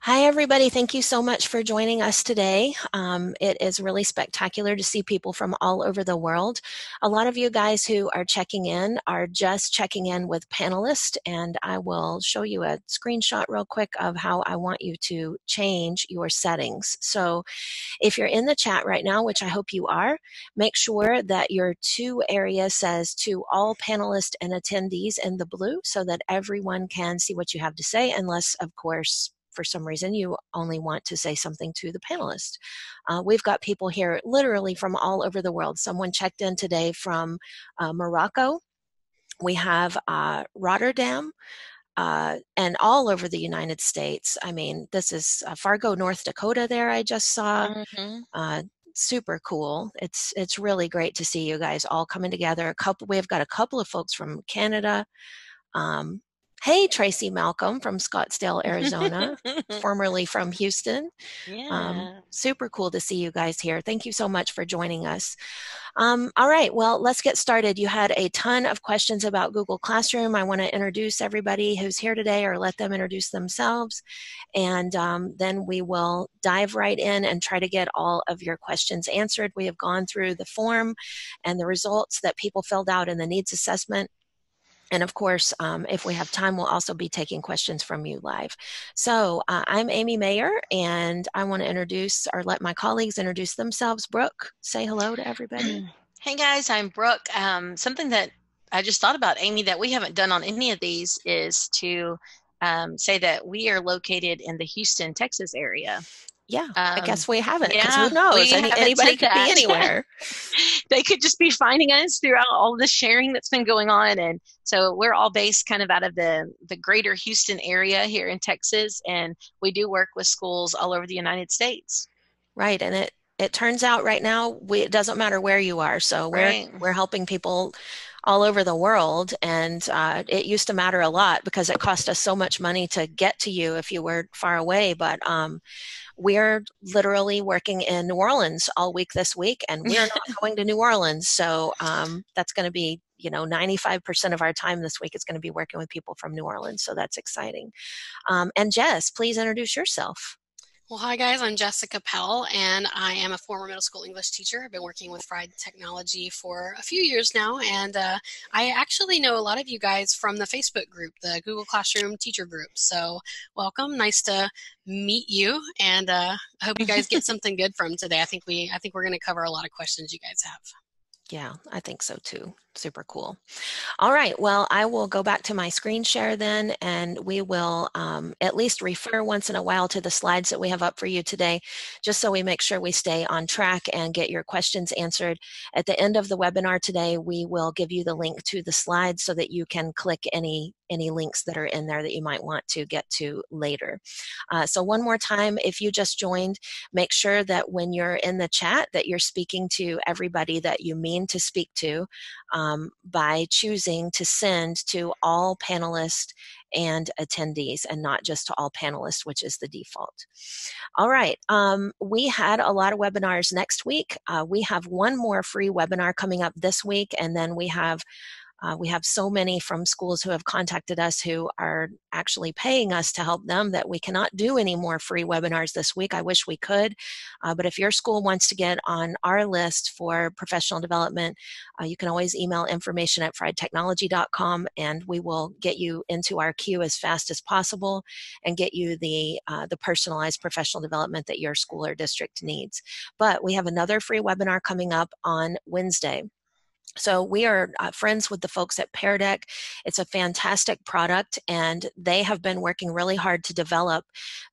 Hi, everybody. Thank you so much for joining us today. It is really spectacular to see people from all over the world. A lot of you guys who are checking in are just checking in with panelists, and I will show you a screenshot real quick of how I want you to change your settings. So if you're in the chat right now, which I hope you are, make sure that your to area says to all panelists and attendees in the blue so that everyone can see what you have to say, unless, of course, for some reason you only want to say something to the panelists. We've got people here literally from all over the world. Someone checked in today from Morocco. We have Rotterdam, and all over the United States. I mean, this is Fargo, North Dakota there I just saw. Uh, Super cool. It's really great to see you guys all coming together. We've got a couple of folks from Canada. Um, hey, Tracy Malcolm from Scottsdale, Arizona, formerly from Houston. Yeah. Super cool to see you guys here. Thank you so much for joining us. All right, well, let's get started. You had a ton of questions about Google Classroom. I want to introduce everybody who's here today, or let them introduce themselves. And then we will dive right in and try to get all of your questions answered. We have gone through the form and the results that people filled out in the needs assessment. And of course, if we have time, we'll also be taking questions from you live. So I'm Amy Mayer, and I want to introduce, or let my colleagues introduce themselves. Brooke, say hello to everybody. Hey guys, I'm Brooke. Something that I just thought about, Amy, that we haven't done on any of these is to say that we are located in the Houston, Texas area. Yeah, I guess we haven't, because who Yeah, knows? we haven't Anybody said could be that. anywhere. They could just be finding us throughout all the sharing that's been going on. And so we're all based kind of out of the greater Houston area here in Texas. And we do work with schools all over the United States. Right, and it turns out right now it doesn't matter where you are. So Right. we're helping people all over the world, and it used to matter a lot because it cost us so much money to get to you if you were far away. But we're literally working in New Orleans all week this week, and we're not going to New Orleans. So that's going to be, 95% of our time this week is going to be working with people from New Orleans. So that's exciting. And Jess, please introduce yourself. Well, hi guys, I'm Jessica Pell, and I am a former middle school English teacher. I've been working with Fried Technology for a few years now, and I actually know a lot of you guys from the Facebook group, the Google Classroom Teacher Group. So welcome, nice to meet you, and I hope you guys get something good from today. I think we're going to cover a lot of questions you guys have. Yeah, I think so too. Super cool. All right, well, I will go back to my screen share then, and we will at least refer once in a while to the slides that we have up for you today, just so we make sure we stay on track and get your questions answered. At the end of the webinar today, we will give you the link to the slides so that you can click any links that are in there that you might want to get to later. So one more time, if you just joined, make sure that when you're in the chat that you're speaking to everybody that you mean to speak to, by choosing to send to all panelists and attendees, and not just to all panelists, which is the default. All right, we had a lot of webinars next week. We have one more free webinar coming up this week, and then we have so many from schools who have contacted us who are actually paying us to help them that we cannot do any more free webinars this week. I wish we could, but if your school wants to get on our list for professional development, you can always email information@friedtechnology.com, and we will get you into our queue as fast as possible and get you the personalized professional development that your school or district needs. But we have another free webinar coming up on Wednesday. So we are friends with the folks at Pear Deck. It's a fantastic product, and they have been working really hard to develop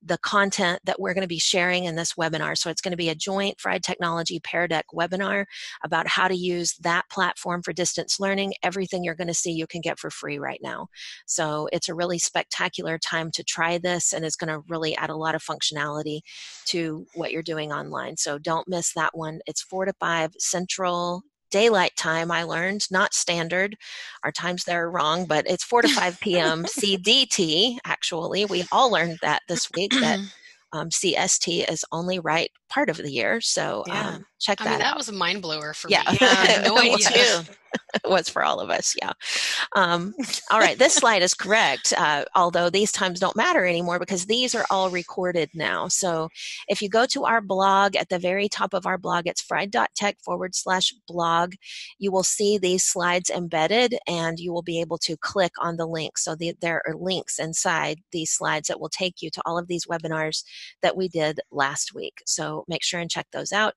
the content that we're going to be sharing in this webinar. So it's going to be a joint Fried Technology Pear Deck webinar about how to use that platform for distance learning. Everything you're going to see you can get for free right now. So it's a really spectacular time to try this, and it's going to really add a lot of functionality to what you're doing online. So don't miss that one. It's 4 to 5 Central Daylight Time, I learned, not standard. Our times there are wrong, but it's 4 to 5 p.m. CDT, actually. We all learned that this week, that CST is only right part of the year. So Yeah. check I that mean, that out. was a mind blower for Yeah, me. Yeah, I had no me idea. too. it was for all of us. Yeah. All right, this slide is correct, although these times don't matter anymore because these are all recorded now. So if you go to our blog, at the very top of our blog, it's fried.tech/blog. You will see these slides embedded, and you will be able to click on the link. So there are links inside these slides that will take you to all of these webinars that we did last week. So make sure and check those out,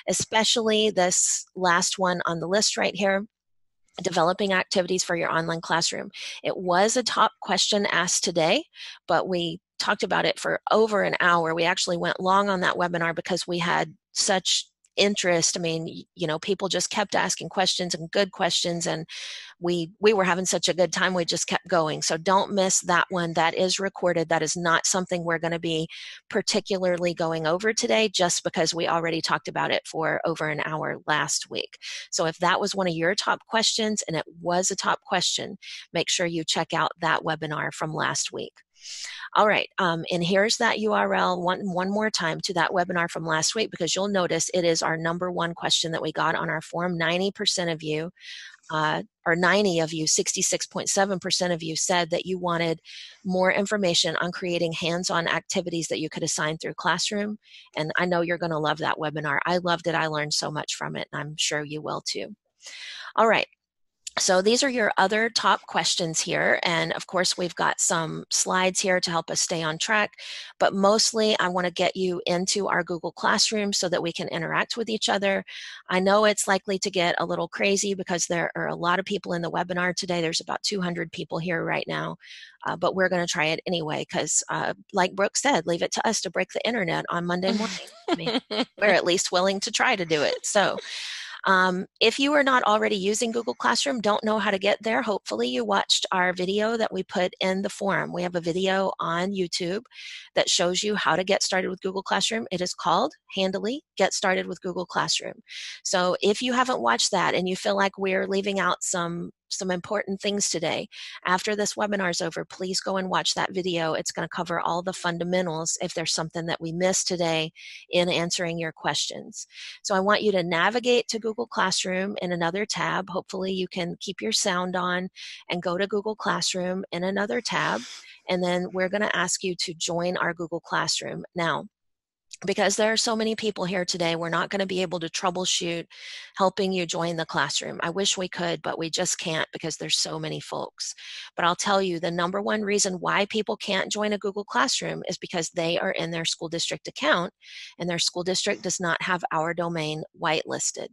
especially this last one on the list right here, developing activities for your online classroom. It was a top question asked today, but we talked about it for over an hour. We actually went long on that webinar because we had such interest. I mean, people just kept asking questions and good questions, and we were having such a good time, we just kept going. So don't miss that one. That is recorded. That is not something we're going to be particularly going over today, just because we already talked about it for over an hour last week. So if that was one of your top questions, and it was a top question, make sure you check out that webinar from last week. All right, and here's that URL one more time to that webinar from last week, because you'll notice it is our number one question that we got on our form. 90% of you, or 90 of you, 66.7% of you said that you wanted more information on creating hands-on activities that you could assign through Classroom. And I know you're going to love that webinar. I loved it. I learned so much from it, and I'm sure you will too. All right. So these are your other top questions here. And of course, we've got some slides here to help us stay on track. But mostly, I want to get you into our Google Classroom so that we can interact with each other. I know it's likely to get a little crazy because there are a lot of people in the webinar today. There's about 200 people here right now. But we're going to try it anyway because, like Brooke said, leave it to us to break the internet on Monday morning. I mean, we're at least willing to try to do it. So if you are not already using Google Classroom, don't know how to get there, hopefully you watched our video that we put in the forum. We have a video on YouTube that shows you how to get started with Google Classroom. It is called Handily Get Started with Google Classroom. So if you haven't watched that and you feel like we're leaving out some important things today, after this webinar is over, please go and watch that video. It's going to cover all the fundamentals if there's something that we missed today in answering your questions. So I want you to navigate to Google Classroom in another tab. Hopefully you can keep your sound on and go to Google Classroom in another tab. And then we're going to ask you to join our Google Classroom. Now, because there are so many people here today, we're not going to be able to troubleshoot helping you join the classroom. I wish we could, but we just can't because there's so many folks. But I'll tell you, the number one reason why people can't join a Google Classroom is because they are in their school district account and their school district does not have our domain whitelisted.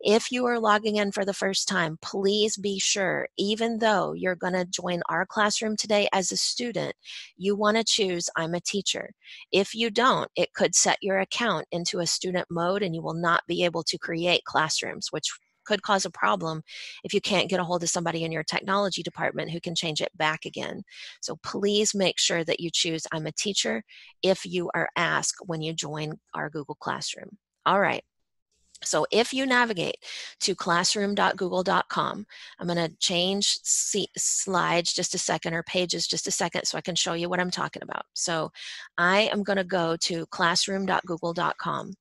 If you are logging in for the first time, please be sure, even though you're going to join our classroom today as a student, you want to choose I'm a teacher. If you don't, it could set your account into a student mode and you will not be able to create classrooms, which could cause a problem if you can't get a hold of somebody in your technology department who can change it back again. So please make sure that you choose I'm a teacher if you are asked when you join our Google Classroom. All right. So if you navigate to classroom.google.com, I'm going to change slides just a second, or pages just a second, so I can show you what I'm talking about. So I am going to go to classroom.google.com.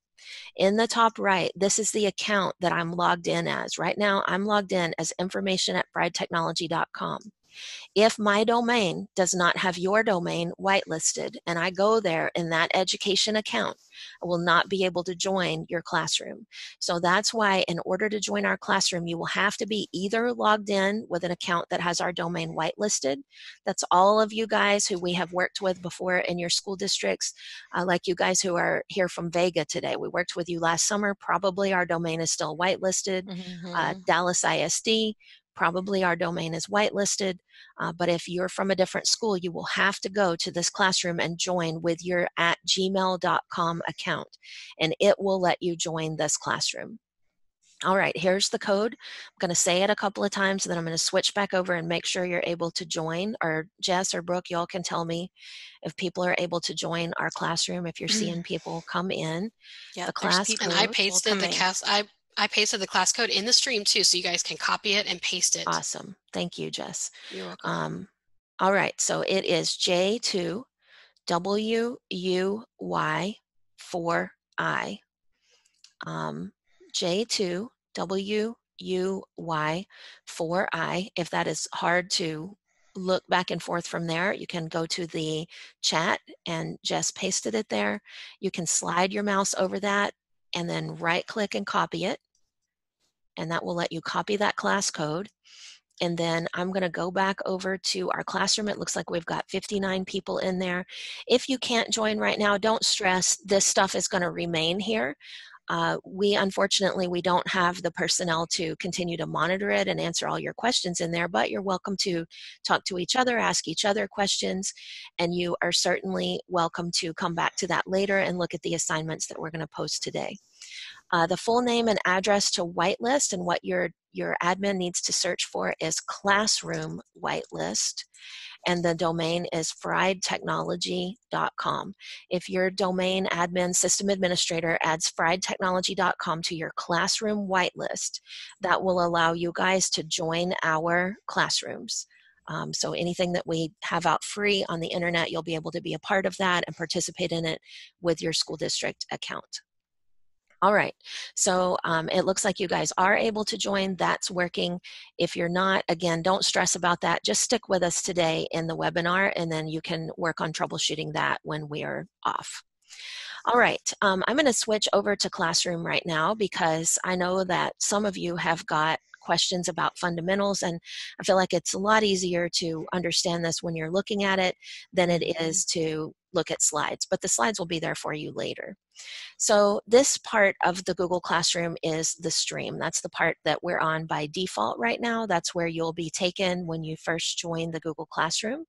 In the top right, this is the account that I'm logged in as. Right now, I'm logged in as information@friedtechnology.com. If my domain does not have your domain whitelisted and I go there in that education account, I will not be able to join your classroom. So that's why in order to join our classroom, you will have to be either logged in with an account that has our domain whitelisted. That's all of you guys who we have worked with before in your school districts, like you guys who are here from Vega today. We worked with you last summer. Probably our domain is still whitelisted. Dallas ISD, probably our domain is whitelisted. But if you're from a different school, you will have to go to this classroom and join with your @gmail.com account, and it will let you join this classroom. All right, here's the code. I'm going to say it a couple of times, and then I'm going to switch back over and make sure you're able to join. Or Jess or Brooke, y'all can tell me if people are able to join our classroom, if you're seeing people come in. Yeah, The class And I code. pasted I pasted the class code in the stream too, so you guys can copy it and paste it. Awesome. Thank you, Jess. You're welcome. All right, so it is J2WUY4 J2WUY 4I. If that is hard to look back and forth from there, you can go to the chat and just pasted it there. You can slide your mouse over that and then right click and copy it. And that will let you copy that class code. And then I'm going to go back over to our classroom. It looks like we've got 59 people in there. If you can't join right now, don't stress. This stuff is going to remain here. Unfortunately, we don't have the personnel to continue to monitor it and answer all your questions in there, but you're welcome to talk to each other, ask each other questions, and you are certainly welcome to come back to that later and look at the assignments that we're going to post today. The full name and address to whitelist, and what your admin needs to search for is classroom whitelist, and the domain is friedtechnology.com. If your domain admin system administrator adds friedtechnology.com to your classroom whitelist, that will allow you guys to join our classrooms. So anything that we have out free on the internet, you'll be able to be a part of that and participate in it with your school district account. All right, so it looks like you guys are able to join. That's working. If you're not, again, don't stress about that. Just stick with us today in the webinar, and then you can work on troubleshooting that when we are off. All right, I'm going to switch over to Classroom right now because I know that some of you have got questions about fundamentals, and I feel like it's a lot easier to understand this when you're looking at it than it is to look at slides, but the slides will be there for you later. So this part of the Google Classroom is the stream. That's the part that we're on by default right now. That's where you'll be taken when you first join the Google Classroom.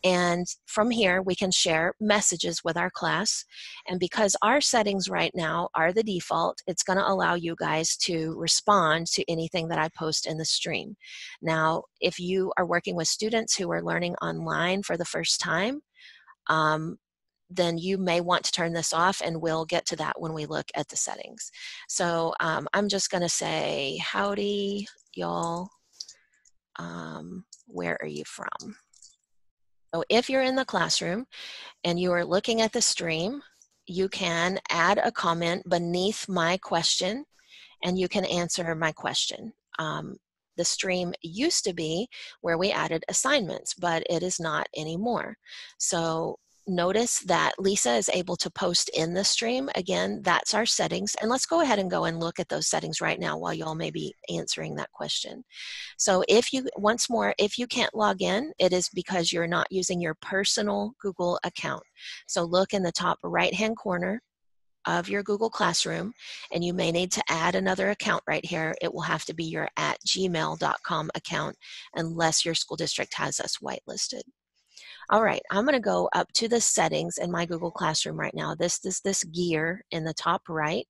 And from here, we can share messages with our class. And because our settings right now are the default, it's going to allow you guys to respond to anything that I post in the stream. Now, if you are working with students who are learning online for the first time, then you may want to turn this off, and we'll get to that when we look at the settings. So I'm just going to say, howdy, y'all. Where are you from? So if you're in the classroom and you are looking at the stream, you can add a comment beneath my question, and you can answer my question. The stream used to be where we added assignments, but it is not anymore. So notice that Lisa is able to post in the stream. Again, that's our settings. And let's go ahead and go and look at those settings right now while y'all may be answering that question. So once more, if you can't log in, it is because you're not using your personal Google account. So look in the top right-hand corner of your Google Classroom, and you may need to add another account right here. It will have to be your @gmail.com account unless your school district has us whitelisted. All right, I'm going to go up to the settings in my Google Classroom right now. This is this gear in the top right,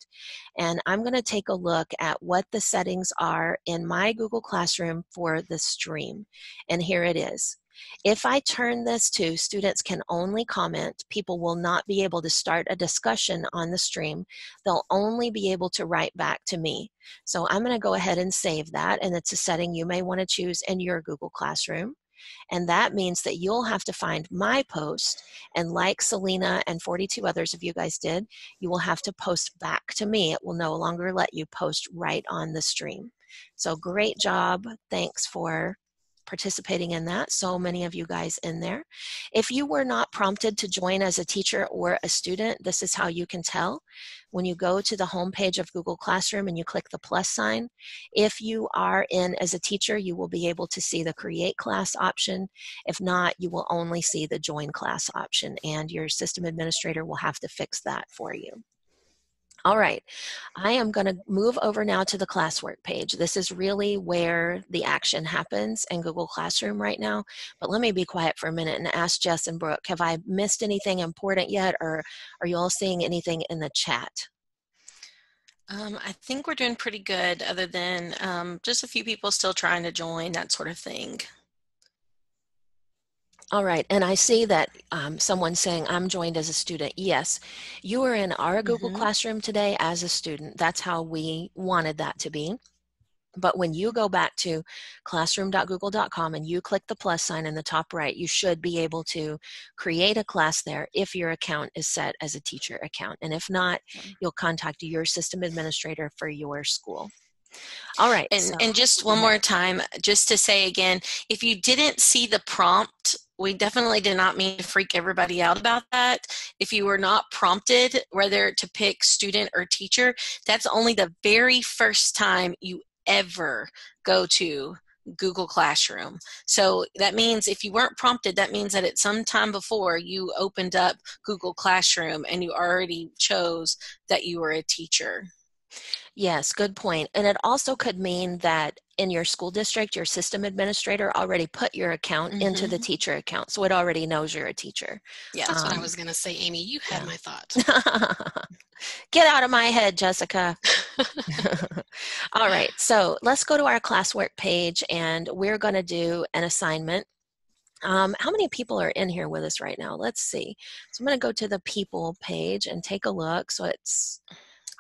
and I'm going to take a look at what the settings are in my Google Classroom for the stream. And here it is. If I turn this to students can only comment, people will not be able to start a discussion on the stream. They'll only be able to write back to me. So I'm going to go ahead and save that, and it's a setting you may want to choose in your Google Classroom. And that means that you'll have to find my post, and like Selena and 42 others of you guys did, you will have to post back to me. It will no longer let you post right on the stream. So great job. Thanks for participating in that. So many of you guys in there. If you were not prompted to join as a teacher or a student, this is how you can tell. When you go to the home page of Google Classroom and you click the plus sign, if you are in as a teacher, you will be able to see the create class option. If not, you will only see the join class option, and your system administrator will have to fix that for you. All right, I am going to move over now to the classwork page. This is really where the action happens in Google Classroom right now. But let me be quiet for a minute and ask Jess and Brooke, have I missed anything important yet, or are you all seeing anything in the chat? I think we're doing pretty good, other than just a few people still trying to join, that sort of thing. All right, and I see that someone's saying, I'm joined as a student. Yes, you are in our Google Classroom today as a student. That's how we wanted that to be. But when you go back to classroom.google.com and you click the plus sign in the top right, you should be able to create a class there if your account is set as a teacher account. And if not, you'll contact your system administrator for your school. All right. And just one more time, just to say again, if you didn't see the prompt, we definitely did not mean to freak everybody out about that. If you were not prompted whether to pick student or teacher, that's only the very first time you ever go to Google Classroom. So that means if you weren't prompted, that means that at some time before you opened up Google Classroom and you already chose that you were a teacher. Yes, good point. And it also could mean that in your school district, your system administrator already put your account into the teacher account. So it already knows you're a teacher. Yeah, that's what I was going to say, Amy. You had my thought. Get out of my head, Jessica. All right, so let's go to our classwork page and we're going to do an assignment. How many people are in here with us right now? Let's see. So I'm going to go to the people page and take a look. So it's,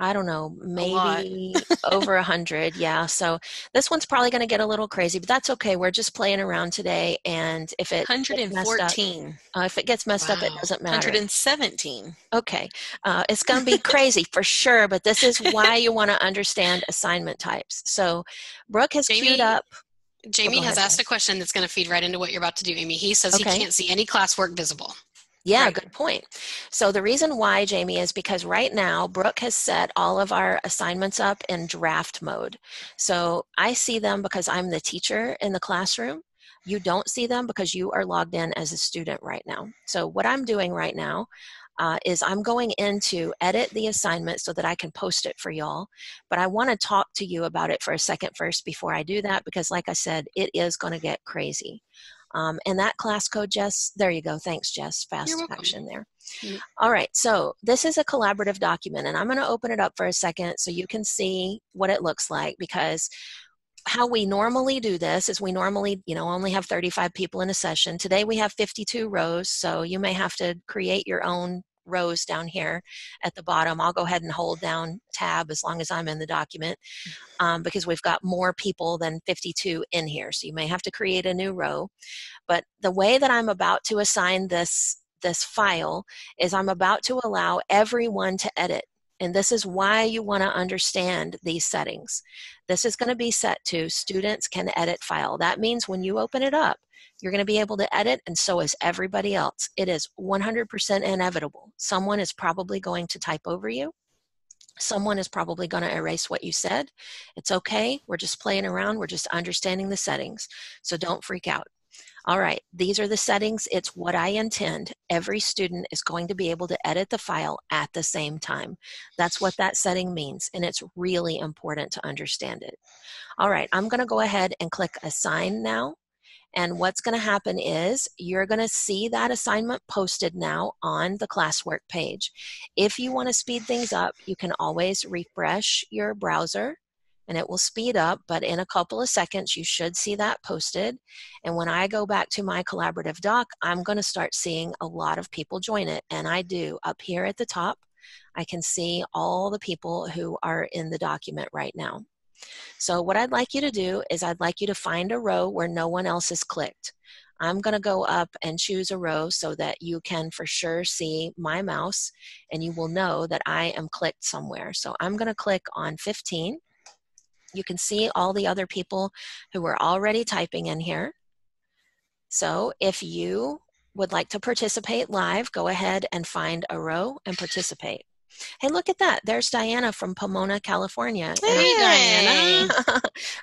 I don't know, maybe over 100. Yeah. So this one's probably going to get a little crazy, but that's okay. We're just playing around today. And if it 114. If it gets messed up, it doesn't matter. 117. Okay. It's going to be crazy for sure, but this is why you want to understand assignment types. So Brooke has queued up. Jamie has asked a question that's going to feed right into what you're about to do, Amy. He says he can't see any classwork visible. Yeah, right. Good point. So the reason why, Jamie, is because right now Brooke has set all of our assignments up in draft mode. So I see them because I'm the teacher in the classroom. You don't see them because you are logged in as a student right now. So what I'm doing right now is I'm going in to edit the assignment so that I can post it for y'all. But I want to talk to you about it for a second first before I do that, because like I said, it is going to get crazy. And that class code, Jess, there you go. Thanks, Jess. Fast action there. Mm-hmm. All right. So this is a collaborative document, and I'm going to open it up for a second so you can see what it looks like, because how we normally do this is we normally, only have 35 people in a session. Today we have 52 rows, so you may have to create your own rows down here at the bottom. I'll go ahead and hold down tab as long as I'm in the document because we've got more people than 52 in here. So you may have to create a new row. But the way that I'm about to assign this file is I'm about to allow everyone to edit. And this is why you want to understand these settings. This is going to be set to students can edit file. That means when you open it up, you're going to be able to edit, and so is everybody else. It is 100% inevitable. Someone is probably going to type over you. Someone is probably going to erase what you said. It's okay. We're just playing around. We're just understanding the settings. So don't freak out. All right, these are the settings. It's what I intend. Every student is going to be able to edit the file at the same time. That's what that setting means, and it's really important to understand it. All right, I'm going to go ahead and click Assign now. And what's going to happen is you're going to see that assignment posted now on the classwork page. If you want to speed things up, you can always refresh your browser and it will speed up, but in a couple of seconds you should see that posted. And when I go back to my collaborative doc, I'm going to start seeing a lot of people join it. And I do. Up here at the top, I can see all the people who are in the document right now. So what I'd like you to do is I'd like you to find a row where no one else has clicked. I'm going to go up and choose a row so that you can for sure see my mouse and you will know that I am clicked somewhere. So I'm going to click on 15. You can see all the other people who are already typing in here. So if you would like to participate live, go ahead and find a row and participate. Hey, look at that. There's Diana from Pomona, California. Hey, Diana.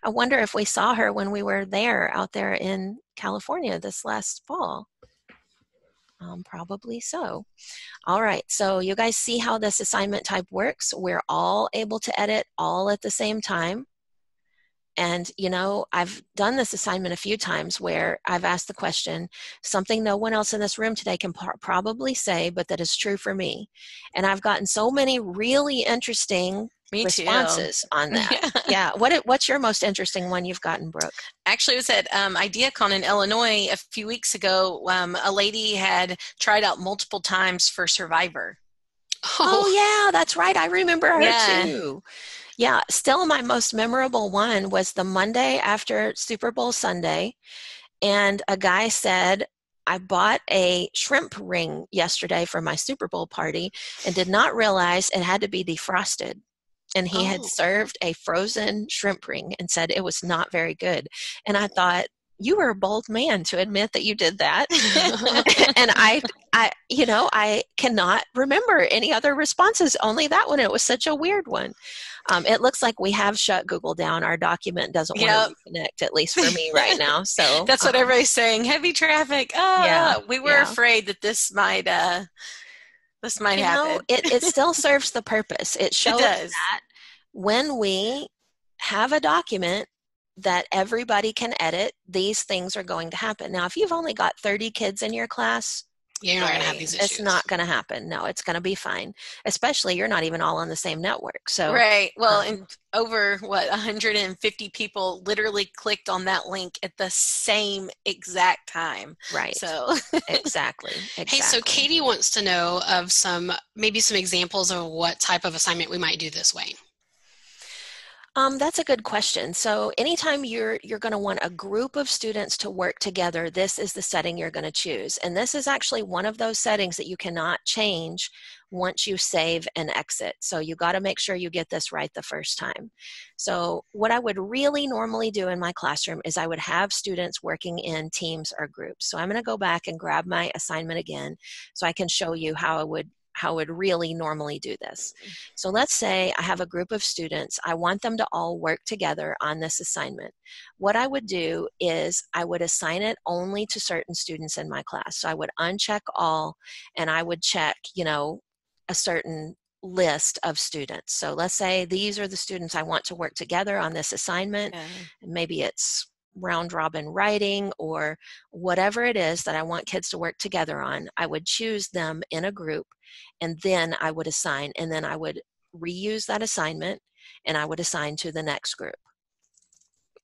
I wonder if we saw her when we were out there in California this last fall. Probably so. All right, so you guys see how this assignment type works. We're all able to edit all at the same time. And, I've done this assignment a few times where I've asked the question, something no one else in this room today can probably say, but that is true for me. And I've gotten so many really interesting responses on that. Yeah. What's your most interesting one you've gotten, Brooke? Actually, it was at IdeaCon in Illinois a few weeks ago. A lady had tried out multiple times for Survivor. Oh yeah, that's right. I remember her too. Yeah, still my most memorable one was the Monday after Super Bowl Sunday. And a guy said, I bought a shrimp ring yesterday for my Super Bowl party and did not realize it had to be defrosted. And he had Oh. served a frozen shrimp ring and said it was not very good. And I thought, you were a bold man to admit that you did that. And I cannot remember any other responses, only that one. It was such a weird one. It looks like we have shut Google down. Our document doesn't want Yep. to reconnect, at least for me right now. So That's what everybody's saying. Heavy traffic. yeah, We were yeah. afraid that this might happen. It still serves the purpose. It shows does. that when we have a document that everybody can edit, these things are going to happen. Now, if you've only got 30 kids in your class, Yeah, you're not going to have these issues. it's not going to happen. No, it's going to be fine. Especially you're not even all on the same network. So Right. Well, and over 150 people literally clicked on that link at the same exact time. right. So Exactly. Hey, so Katie wants to know of maybe some examples of what type of assignment we might do this way. That's a good question. So anytime you're going to want a group of students to work together, this is the setting you're going to choose. And this is actually one of those settings that you cannot change once you save and exit. So you got to make sure you get this right the first time. So what I would really normally do in my classroom is I would have students working in teams or groups. So I'm going to go back and grab my assignment again so I can show you how I would really normally do this. So let's say I have a group of students. I want them to all work together on this assignment. What I would do is I would assign it only to certain students in my class. So I would uncheck all and I would check, a certain list of students. So let's say these are the students I want to work together on this assignment. Okay. Maybe it's round robin writing or whatever it is that I want kids to work together on. I would choose them in a group and then I would assign, and then I would reuse that assignment and I would assign to the next group.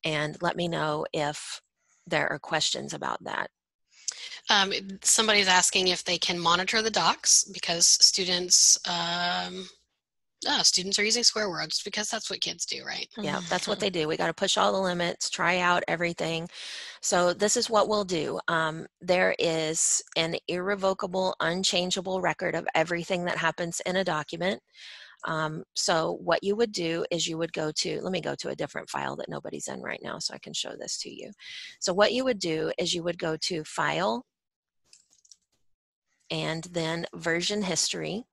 And let me know if there are questions about that. Somebody's asking if they can monitor the docs because students are using swear words because that's what kids do, right? Yeah, that's what they do. We got to push all the limits, try out everything. So this is what we'll do. There is an irrevocable, unchangeable record of everything that happens in a document. So what you would do is you would let me go to a different file that nobody's in right now so I can show this to you. So what you would do is you would go to File and then Version History.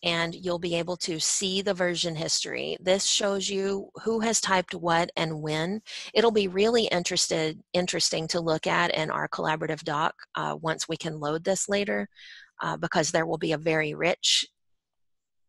And you'll be able to see the version history. This shows you who has typed what and when. It'll be really interesting to look at in our collaborative doc once we can load this later because there will be a very rich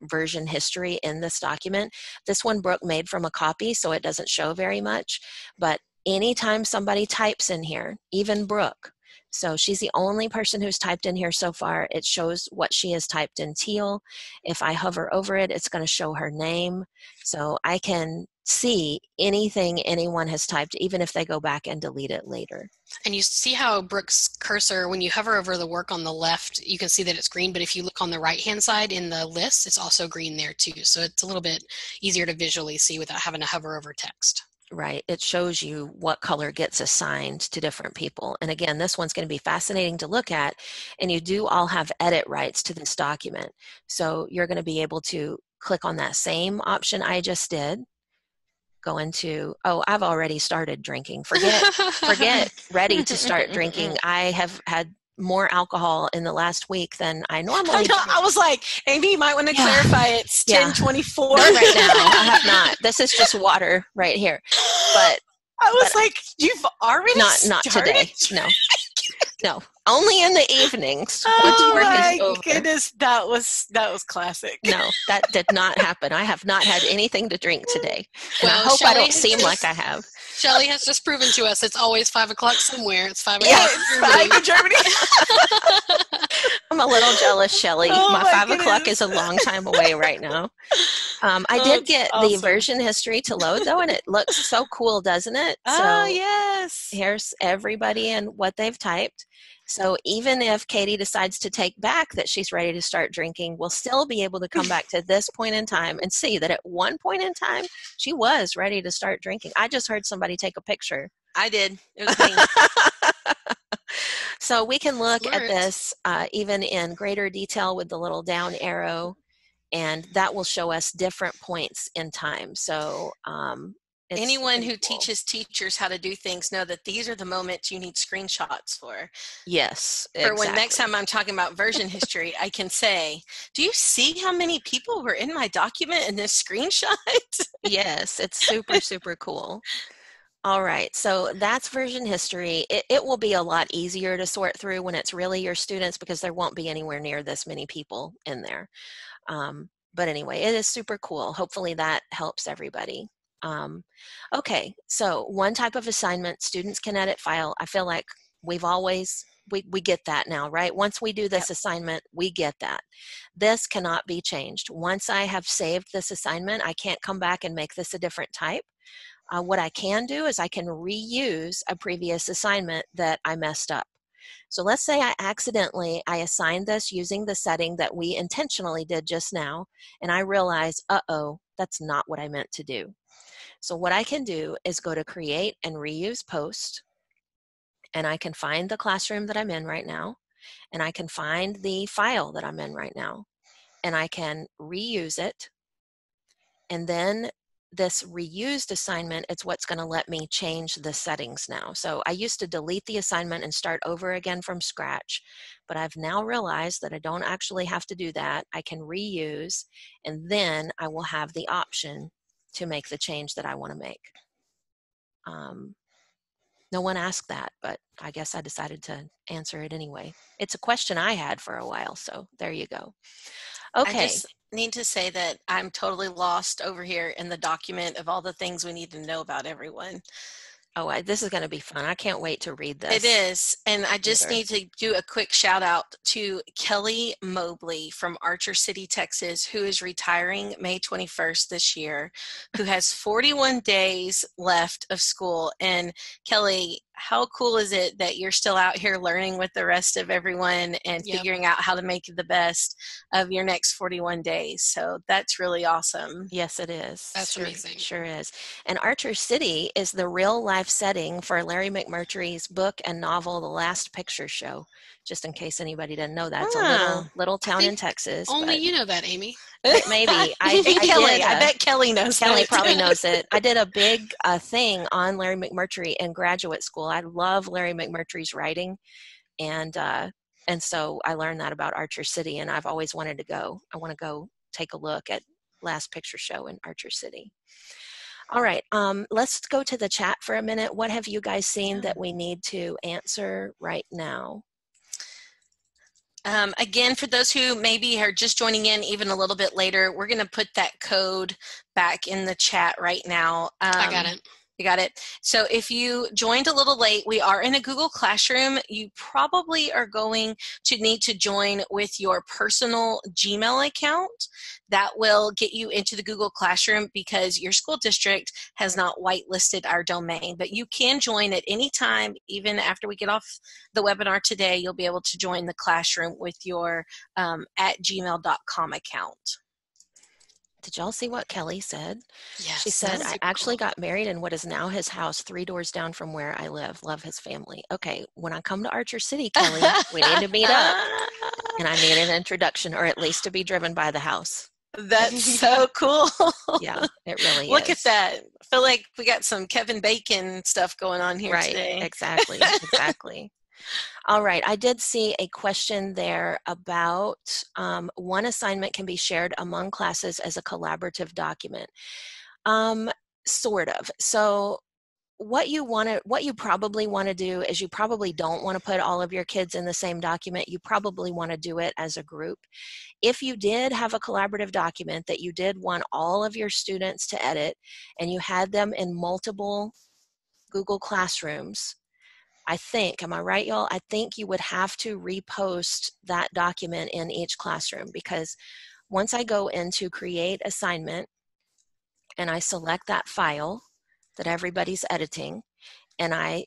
version history in this document. This one Brooke made from a copy, so it doesn't show very much, but anytime somebody types in here, even Brooke, so she's the only person who's typed in here so far. It shows what she has typed in teal. If I hover over it, it's going to show her name. So I can see anything anyone has typed, even if they go back and delete it later. And you see how Brooke's cursor, when you hover over the work on the left, you can see that it's green, but if you look on the right-hand side in the list, it's also green there too. So it's a little bit easier to visually see without having to hover over text. Right. It shows you what color gets assigned to different people. And again, this one's going to be fascinating to look at. And you do all have edit rights to this document. So you're going to be able to click on that same option I just did. Go into, I've already started drinking. Forget ready to start drinking. I have had more alcohol in the last week than I normally do. I was like, Amy, you might want to clarify it's 10:24 right now. I have not. This is just water right here. But I was like, you've already not today. No. Only in the evenings. Oh my goodness, that was classic. No, that did not happen. I have not had anything to drink today. And well, I hope Shelley I don't seem like I have. Shelley has just proven to us it's always 5 o'clock somewhere. It's 5 o'clock. Yeah, it's 5 in Germany. I'm a little jealous, Shelley. Oh my 5 goodness. o'clock is a long time away right now. I did get the version history to load though, and it looks so cool, doesn't it? Oh, yes. Here's everybody and what they've typed. So even if Katie decides to take back that she's ready to start drinking, we'll still be able to come back to this point in time and see that at one point in time, she was ready to start drinking. I just heard somebody take a picture. I did. It was me. So we can look Smart. at this even in greater detail with the little down arrow, and that will show us different points in time. So anyone who cool. teaches teachers how to do things know that these are the moments you need screenshots for. Yes, For exactly. when next time I'm talking about version history, I can say, do you see how many people were in my document in this screenshot? Yes, it's super, super cool. All right, so that's version history. It will be a lot easier to sort through when it's really your students because there won't be anywhere near this many people in there. But anyway, it is super cool. Hopefully that helps everybody. Okay, so one type of assignment, students can edit file. I feel like we get that now, right? Once we do this assignment, we get that. This cannot be changed. Once I have saved this assignment, I can't come back and make this a different type. What I can do is I can reuse a previous assignment that I messed up. So let's say I assigned this using the setting that we intentionally did just now, and I realize, uh-oh, that's not what I meant to do. So what I can do is go to Create and Reuse Post, and I can find the classroom that I'm in right now, and I can find the file that I'm in right now, and I can reuse it, and then this reused assignment, it's what's going to let me change the settings now. So I used to delete the assignment and start over again from scratch, but I've now realized that I don't actually have to do that. I can reuse, and then I will have the option to make the change that I want to make. No one asked that, but I guess I decided to answer it anyway. It's a question I had for a while, so there you go. Okay. I just need to say that I'm totally lost over here in the document of all the things we need to know about everyone. Oh, this is going to be fun. I can't wait to read this. It is. And I just need to do a quick shout out to Kelly Mobley from Archer City, Texas, who is retiring May 21st this year, who has 41 days left of school. And Kelly, how cool is it that you're still out here learning with the rest of everyone and figuring out how to make the best of your next 41 days? So that's really awesome. Yes, it is. That's amazing. Sure is. And Archer City is the real life setting for Larry McMurtry's book and novel, The Last Picture Show. Just in case anybody didn't know that. It's a little town in Texas. Only you know that, Amy. Maybe. I bet Kelly knows Kelly that. probably knows it. I did a big thing on Larry McMurtry in graduate school. I love Larry McMurtry's writing, and so I learned that about Archer City, and I've always wanted to go. I want to go take a look at Last Picture Show in Archer City. All right, let's go to the chat for a minute. What have you guys seen that we need to answer right now? Again, for those who maybe are just joining in even a little bit later, we're going to put that code back in the chat right now. I got it. You got it. So if you joined a little late, we are in a Google Classroom. You probably are going to need to join with your personal Gmail account. That will get you into the Google Classroom because your school district has not whitelisted our domain. But you can join at any time, even after we get off the webinar today. You'll be able to join the classroom with your @gmail.com account. Did y'all see what Kelly said? Yes, she said, I actually got married in what is now his house 3 doors down from where I live. Love his family. Okay, when I come to Archer City, Kelly, we need to meet up. And I need an introduction, or at least to be driven by the house. That's so cool. Yeah, it really Look is. at that. I feel like we got some Kevin Bacon stuff going on here today. Exactly, exactly. All right, I did see a question there about one assignment can be shared among classes as a collaborative document. Sort of. So what you probably want to do is you probably don't want to put all of your kids in the same document. You probably want to do it as a group. If you did have a collaborative document that you did want all of your students to edit and you had them in multiple Google Classrooms, I think, am I right, y'all? I think you would have to repost that document in each classroom, because once I go into Create Assignment and I select that file that everybody's editing, and I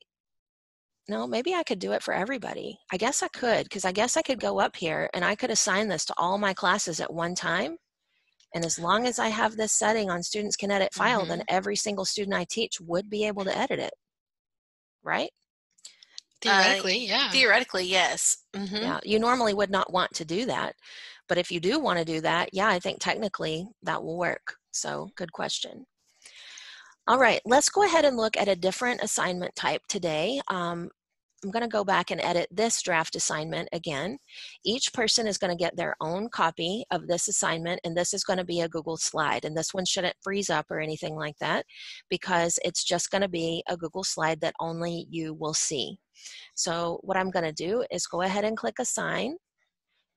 no, maybe I could do it for everybody. I guess I could, because I guess I could go up here and I could assign this to all my classes at one time. And as long as I have this setting on students can edit file, then every single student I teach would be able to edit it, right? Theoretically, yeah. Theoretically, yes. Yeah, you normally would not want to do that. But if you do want to do that, yeah, I think technically that will work. So good question. All right, let's go ahead and look at a different assignment type today. I'm going to go back and edit this draft assignment again. Each person is going to get their own copy of this assignment, and this is going to be a Google slide. And this one shouldn't freeze up or anything like that, because it's just going to be a Google slide that only you will see. So what I'm going to do is go ahead and click Assign,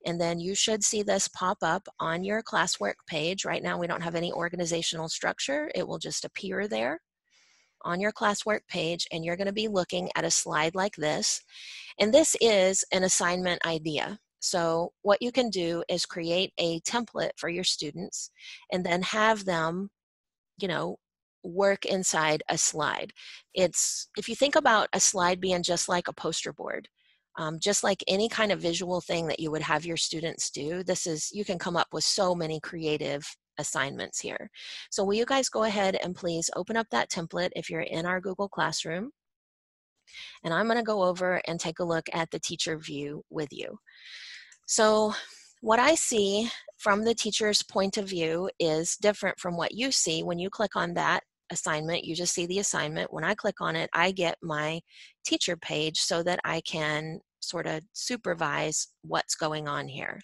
and then you should see this pop up on your classwork page. Right now we don't have any organizational structure. It will just appear there on your classwork page, and you're going to be looking at a slide like this. And this is an assignment idea. So what you can do is create a template for your students and then have them, you know, work inside a slide. It's, if you think about a slide being just like a poster board, just like any kind of visual thing that you would have your students do, this is, you can come up with so many creative assignments here. So will you guys go ahead and please open up that template if you're in our Google Classroom. And I'm going to go over and take a look at the teacher view with you. So what I see from the teacher's point of view is different from what you see. When you click on that assignment, you just see the assignment. When I click on it, I get my teacher page so that I can sort of supervise what's going on here.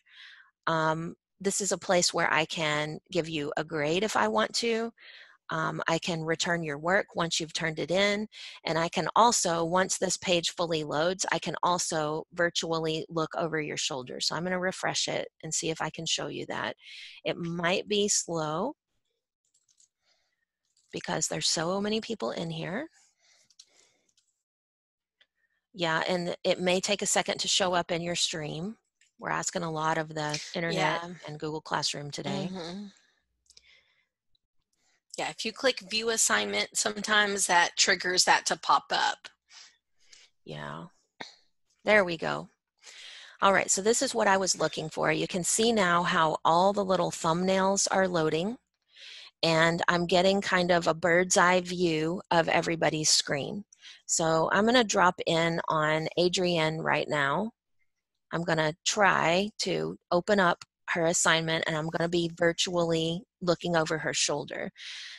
This is a place where I can give you a grade if I want to. I can return your work once you've turned it in. And I can also, once this page fully loads, I can also virtually look over your shoulder. So I'm going to refresh it and see if I can show you that. It might be slow because there's so many people in here. Yeah, and it may take a second to show up in your stream. We're asking a lot of the internet and Google Classroom today. Yeah, if you click View Assignment, sometimes that triggers that to pop up. Yeah, there we go. All right, so this is what I was looking for. You can see now how all the little thumbnails are loading, and I'm getting kind of a bird's eye view of everybody's screen. So I'm going to drop in on Adrienne right now. I'm going to try to open up her assignment, and I'm going to be virtually looking over her shoulder.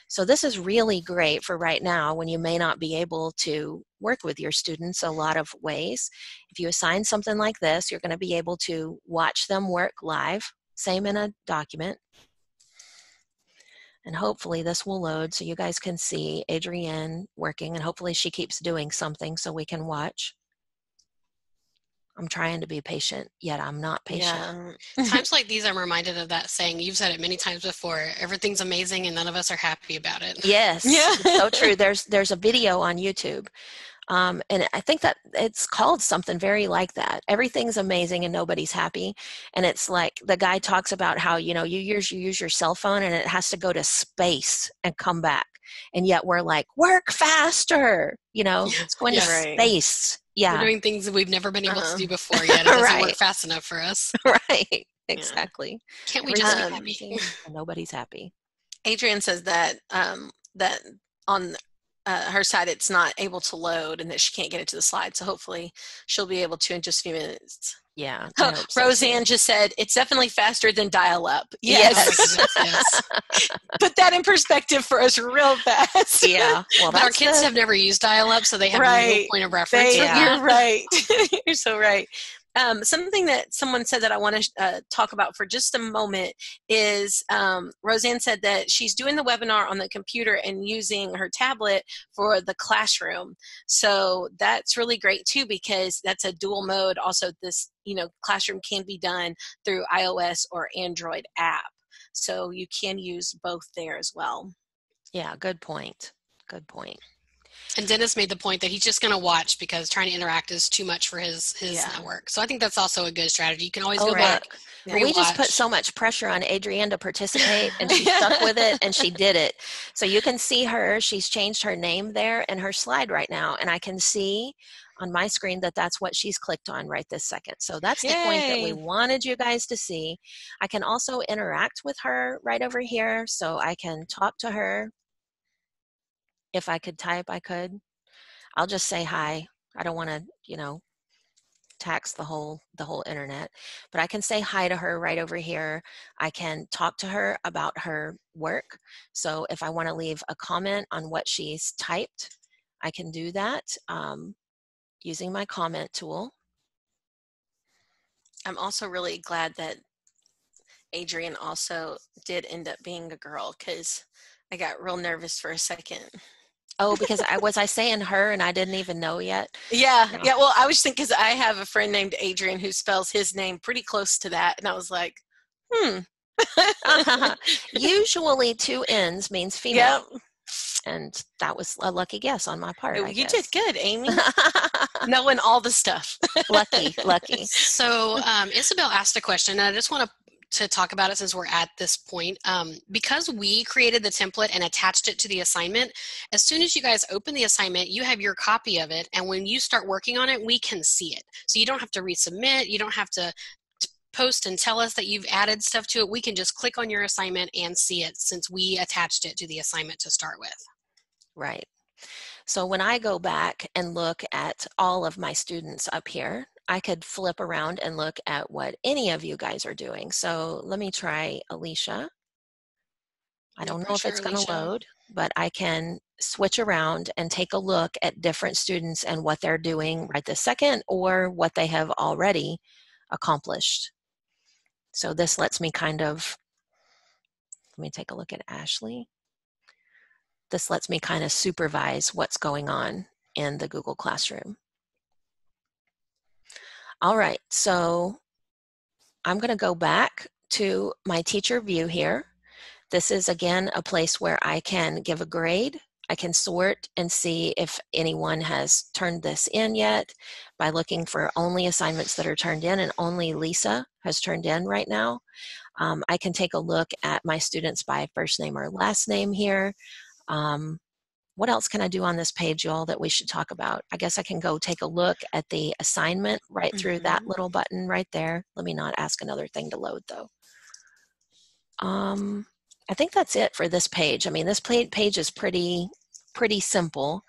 So this is really great for right now when you may not be able to work with your students a lot of ways. If you assign something like this, you're going to be able to watch them work live, same in a document. And hopefully this will load so you guys can see Adrienne working, and hopefully she keeps doing something so we can watch. I'm trying to be patient, yet I'm not patient. Yeah. Times like these, I'm reminded of that saying. You've said it many times before. Everything's amazing and none of us are happy about it. Yes, yeah. So true. There's a video on YouTube. And I think that it's called something very like that. Everything's amazing and nobody's happy. And it's like the guy talks about how, you know, you use your cell phone and it has to go to space and come back. And yet we're like, work faster, you know, it's going to space. Yeah. We're doing things that we've never been able to do before yet. It doesn't work fast enough for us. Right. Exactly. Can't we just be happy? And nobody's happy. Adrienne says that that on her side it's not able to load and that she can't get it to the slide. So hopefully she'll be able to in just a few minutes. Yeah. Roseanne just said it's definitely faster than dial-up. Yes. Yes. Put that in perspective for us real fast. Yeah. Well, but our kids have never used dial-up, so they have no point of reference. You're right. You're so right. Something that someone said that I want to talk about for just a moment is Roseanne said that she's doing the webinar on the computer and using her tablet for the classroom. So that's really great too, because that's a dual mode. Also, this classroom can be done through iOS or Android app. So you can use both there as well. Yeah, good point. Good point. And Dennis made the point that he's just going to watch because trying to interact is too much for his network. So I think that's also a good strategy. You can always go back. Well, we just put so much pressure on Adrienne to participate, and she stuck with it, and she did it. So you can see her. She's changed her name there and her slide right now, and I can see on my screen that that's what she's clicked on right this second. So that's the point that we Yay. wanted you guys to see. I can also interact with her right over here. So I can talk to her. If I could type, I could. I'll just say hi. I don't want to, tax the whole internet, but I can say hi to her right over here. I can talk to her about her work. So if I want to leave a comment on what she's typed, I can do that using my comment tool. I'm also really glad that Adrian also did end up being a girl, because I got real nervous for a second. Oh, because I saying her and I didn't even know yet? Yeah. Well, I was thinking, because I have a friend named Adrian who spells his name pretty close to that, and I was like, Usually 2 N's means female. Yep. And that was a lucky guess on my part, I You guess. did good, Amy. Knowing all the stuff. Lucky. So Isabel asked a question, and I just want to talk about it since we're at this point. Because we created the template and attached it to the assignment, as soon as you guys open the assignment, you have your copy of it, and when you start working on it, we can see it. So you don't have to resubmit, you don't have to post and tell us that you've added stuff to it. We can just click on your assignment and see it, since we attached it to the assignment to start with. Right. So when I go back and look at all of my students up here, I could flip around and look at what any of you guys are doing. So let me try Alicia. I don't know if it's going to load, but I can switch around and take a look at different students and what they're doing right this second, or what they have already accomplished. So this lets me let me take a look at Ashley. This lets me kind of supervise what's going on in the Google Classroom. All right, so I'm going to go back to my teacher view here. This is, again, a place where I can give a grade. I can sort and see if anyone has turned this in yet by looking for only assignments that are turned in, and only Lisa has turned in right now. I can take a look at my students by first name or last name here. What else can I do on this page, y'all, that we should talk about? I guess I can go take a look at the assignment right through that little button right there. Let me not ask another thing to load, though. I think that's it for this page. I mean, this page is pretty simple,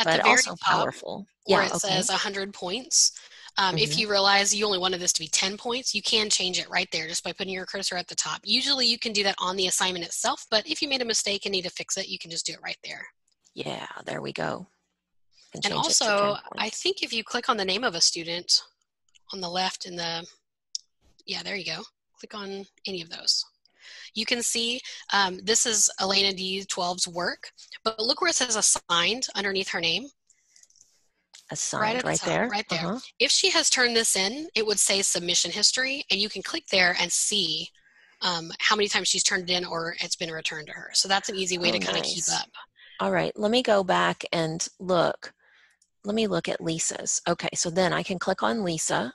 but also powerful. Where it says 100 points. If you realize you only wanted this to be 10 points, you can change it right there just by putting your cursor at the top. Usually you can do that on the assignment itself, but if you made a mistake and need to fix it, you can just do it right there. Yeah, there we go. And also, I think if you click on the name of a student on the left yeah, there you go. Click on any of those. You can see this is Elena D12's work, but look where it says assigned underneath her name. Assigned right there. Right there. If she has turned this in, it would say submission history, and you can click there and see how many times she's turned it in or it's been returned to her. So that's an easy way to kind of keep up. All right, let me go back and look. Let me look at Lisa's. Okay, so then I can click on Lisa.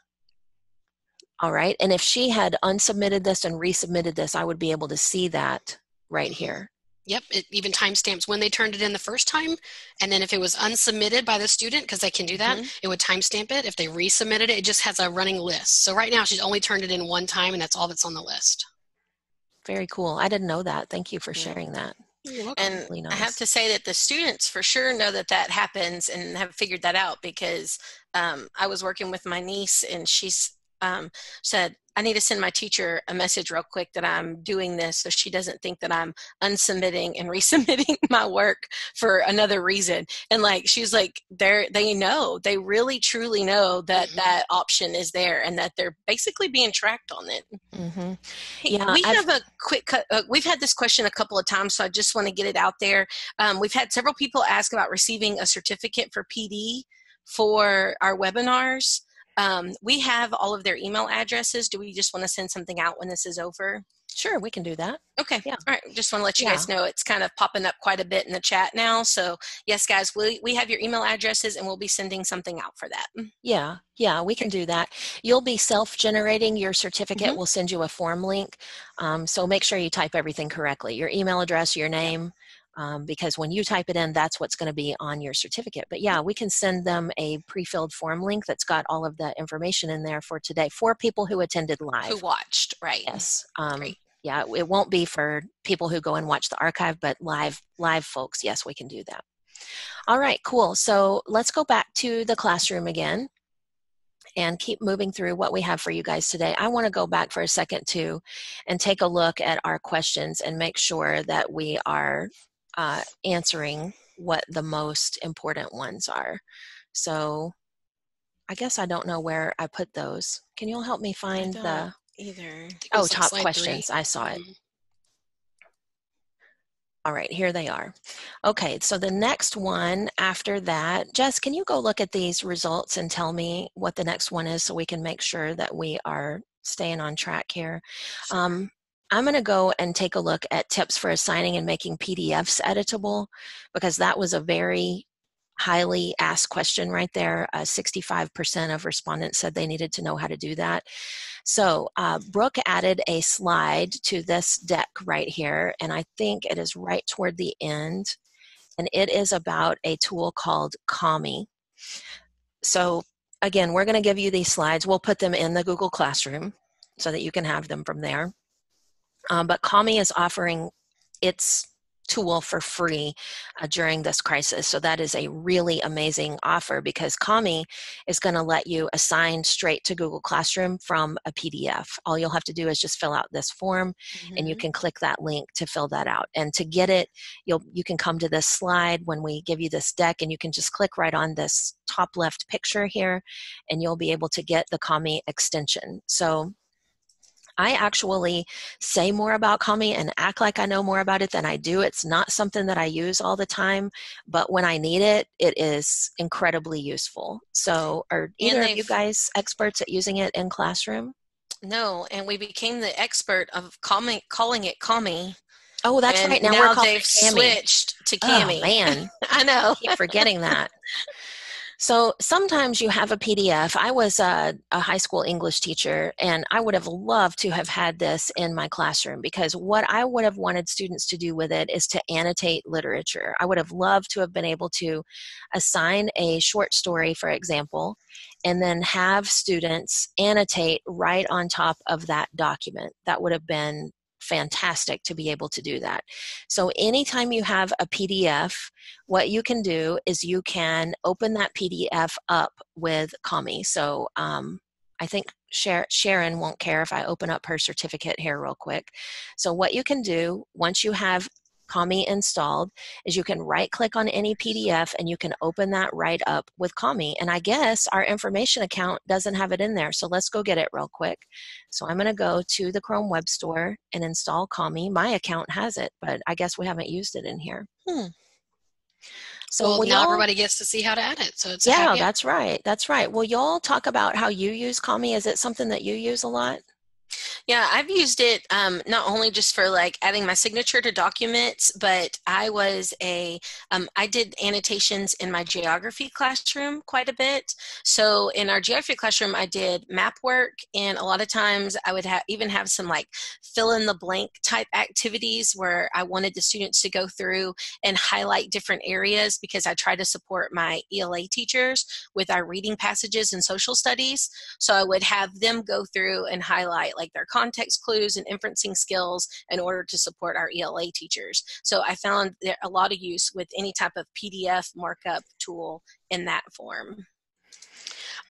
All right, and if she had unsubmitted this and resubmitted this, I would be able to see that right here. Yep, it even timestamps when they turned it in the first time, and then if it was unsubmitted by the student, because they can do that, it would timestamp it. If they resubmitted it, it just has a running list. So right now she's only turned it in one time, and that's all that's on the list. Very cool. I didn't know that. Thank you for sharing that. You're welcome. And really nice. I have to say that the students for sure know that that happens and have figured that out, because I was working with my niece, and she's said, I need to send my teacher a message real quick that I'm doing this so she doesn't think that I'm unsubmitting and resubmitting my work for another reason. And like, she's like, they know, they really truly know that that option is there and that they're basically being tracked on it. Yeah, we have a quick, we've had this question a couple of times, so I just want to get it out there. We've had several people ask about receiving a certificate for PD for our webinars. We have all of their email addresses. Do we just want to send something out when this is over? Sure, we can do that. Okay. Yeah. All right. Just want to let you guys know it's kind of popping up quite a bit in the chat now. So yes, guys, we have your email addresses, and we'll be sending something out for that. Yeah, we can do that. You'll be self-generating your certificate. We'll send you a form link. So make sure you type everything correctly. Your email address, your name, because when you type it in, that's what's going to be on your certificate. But yeah, we can send them a pre-filled form link that's got all of the information in there for today for people who attended live. Who watched, right. Yes. Great. Yeah, it won't be for people who go and watch the archive, but live folks, yes, we can do that. All right, cool. So let's go back to the classroom again and keep moving through what we have for you guys today. I want to go back for a second too and take a look at our questions and make sure that we are answering what the most important ones are. So I guess I don't know where I put those. Can you all help me find the either? Oh, top questions. I saw it. All right, here they are. Okay, so the next one after that, Jess, can you go look at these results and tell me what the next one is so we can make sure that we are staying on track here? Sure. I'm going to go and take a look at tips for assigning and making PDFs editable, because that was a very highly asked question right there. 65% of respondents said they needed to know how to do that. So Brooke added a slide to this deck right here, and I think it is right toward the end, and it is about a tool called Kami. So again, we're going to give you these slides. We'll put them in the Google Classroom so that you can have them from there. But Kami is offering its tool for free during this crisis. So that is a really amazing offer, because Kami is going to let you assign straight to Google Classroom from a PDF. All you'll have to do is just fill out this form, and you can click that link to fill that out. And to get it, you can come to this slide when we give you this deck, and you can just click right on this top left picture here, and you'll be able to get the Kami extension. So I actually say more about Kami and act like I know more about it than I do. It's not something that I use all the time, but when I need it, it is incredibly useful. So are either of you guys experts at using it in classroom? No, and we became the expert of calling it Kami. Oh, that's right. Now we're calling they've it Kami. Switched to Kami. Oh, man. I know. I keep forgetting that. So sometimes you have a PDF. I was a high school English teacher, and I would have loved to have had this in my classroom, because what I would have wanted students to do with it is to annotate literature. I would have loved to have been able to assign a short story, for example, and then have students annotate right on top of that document. That would have been fantastic to be able to do that. So anytime you have a PDF, what you can do is you can open that PDF up with Kami. So I think Sharon won't care if I open up her certificate here real quick. So what you can do once you have Kami installed is you can right click on any PDF and you can open that right up with Kami. And I guess our information account doesn't have it in there. So let's go get it real quick. So I'm going to go to the Chrome Web Store and install Kami. My account has it, but I guess we haven't used it in here. So now everybody gets to see how to add it. So it's that's right. That's right. Will y'all talk about how you use Kami? Is it something that you use a lot? Yeah, I've used it not only just for like adding my signature to documents, but I did annotations in my geography classroom quite a bit. So in our geography classroom, I did map work, and a lot of times I would even have some like fill in the blank type activities where I wanted the students to go through and highlight different areas, because I try to support my ELA teachers with our reading passages and social studies. So I would have them go through and highlight like their context clues and inferencing skills in order to support our ELA teachers. So I found there a lot of use with any type of PDF markup tool in that form.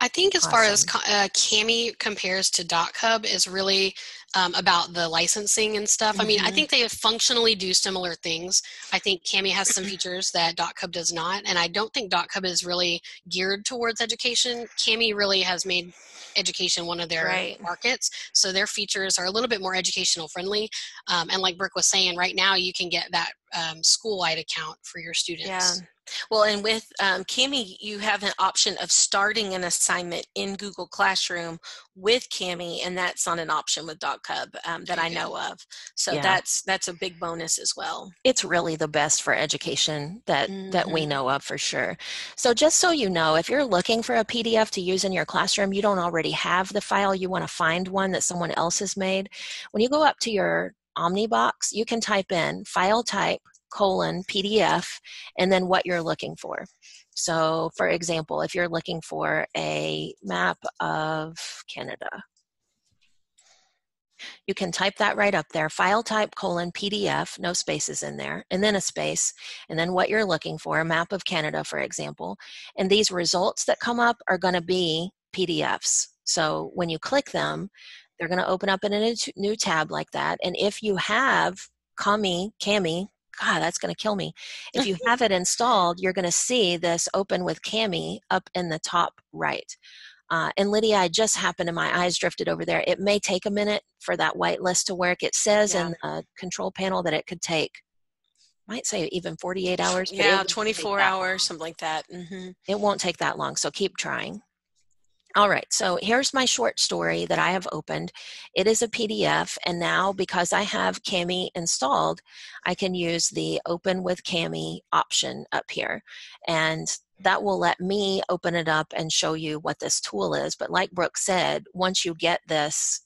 I think as far as Kami compares to DocHub is really about the licensing and stuff. I mean, I think they functionally do similar things. I think Kami has some features that DocHub does not, and I don't think DocHub is really geared towards education. Kami really has made education one of their markets, so their features are a little bit more educational friendly. And like Brooke was saying, right now you can get that school-wide account for your students. Yeah. Well, and with Kami, you have an option of starting an assignment in Google Classroom with Kami, and that's not an option with DocHub that I know of. So that's a big bonus as well. It's really the best for education that we know of, for sure. So just so you know, if you're looking for a PDF to use in your classroom, you don't already have the file, you want to find one that someone else has made. When you go up to your Omnibox, you can type in file type, PDF, and then what you're looking for. So for example, if you're looking for a map of Canada, you can type that right up there, file type PDF, no spaces in there, and then a space, and then what you're looking for, a map of Canada, for example. And these results that come up are going to be PDFs. So when you click them, they're going to open up in a new tab like that. And if you have Kami, God, that's going to kill me. If you have it installed, you're going to see this open with Kami up in the top right. And Lydia, I just happened and my eyes drifted over there. It may take a minute for that white list to work. It says in the control panel that it could take, might say even 48 hours. But yeah, 24 hours, something like that. Mm-hmm. It won't take that long, so keep trying. All right, so here's my short story that I have opened. It is a PDF, and now because I have Kami installed, I can use the Open with Kami option up here. And that will let me open it up and show you what this tool is. But like Brooke said, once you get this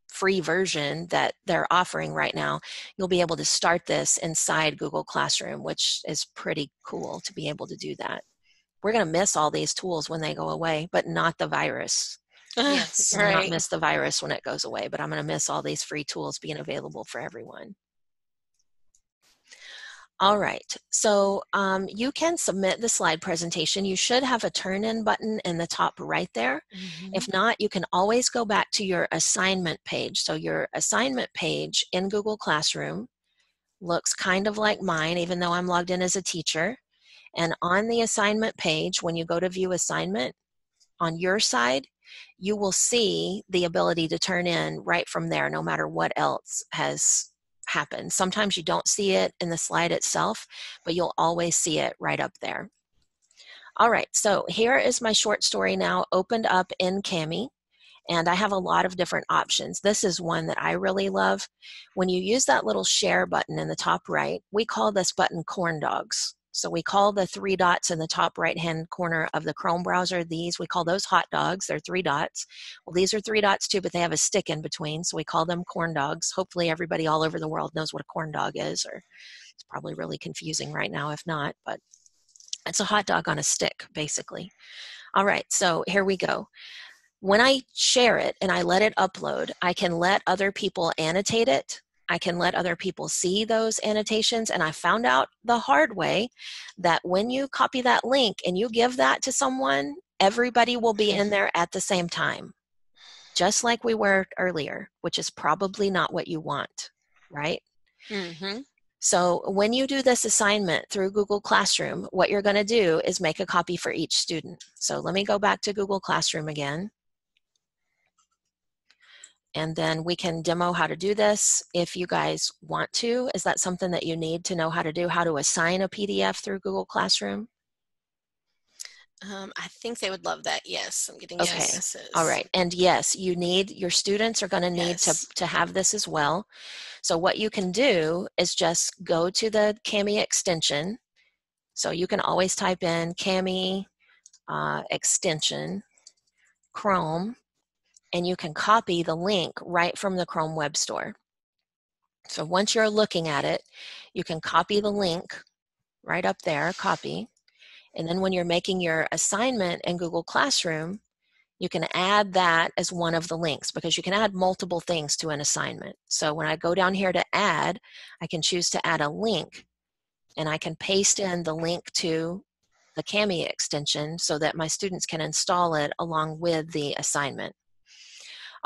free version that they're offering right now, you'll be able to start this inside Google Classroom, which is pretty cool to be able to do that. We're going to miss all these tools when they go away, but not the virus. Yes. I'm not Right. miss the virus when it goes away, but I'm going to miss all these free tools being available for everyone. All right, so you can submit the slide presentation. You should have a turn-in button in the top right there. Mm-hmm. If not, you can always go back to your assignment page. So your assignment page in Google Classroom looks kind of like mine, even though I'm logged in as a teacher. And on the assignment page, when you go to view assignment, on your side, you will see the ability to turn in right from there, no matter what else has happened. Sometimes you don't see it in the slide itself, but you'll always see it right up there. All right, so here is my short story now opened up in Kami. And I have a lot of different options. This is one that I really love. When you use that little share button in the top right, we call this button corn dogs. So we call the 3 dots in the top right-hand corner of the Chrome browser, we call those hot dogs. They're 3 dots. Well, these are 3 dots too, but they have a stick in between, so we call them corn dogs. Hopefully everybody all over the world knows what a corn dog is, or it's probably really confusing right now if not, but it's a hot dog on a stick, basically. All right, so here we go. When I share it and I let it upload, I can let other people annotate it. I can let other people see those annotations. And I found out the hard way that when you copy that link and you give that to someone, everybody will be in there at the same time, just like we were earlier, which is probably not what you want, right? Mm-hmm. So when you do this assignment through Google Classroom, what you're going to do is make a copy for each student. So let me go back to Google Classroom again. And then we can demo how to do this if you guys want to. Is that something that you need to know how to do, how to assign a PDF through Google Classroom? I think they would love that. Yes, I'm getting Okay. yeses. All right. And yes, your students are going to need to have this as well. So what you can do is just go to the Kami extension. So you can always type in Kami extension, Chrome, and you can copy the link right from the Chrome Web Store. So once you're looking at it, you can copy the link right up there, copy. And then when you're making your assignment in Google Classroom, you can add that as one of the links because you can add multiple things to an assignment. So when I go down here to add, I can choose to add a link and I can paste in the link to the Kami extension so that my students can install it along with the assignment.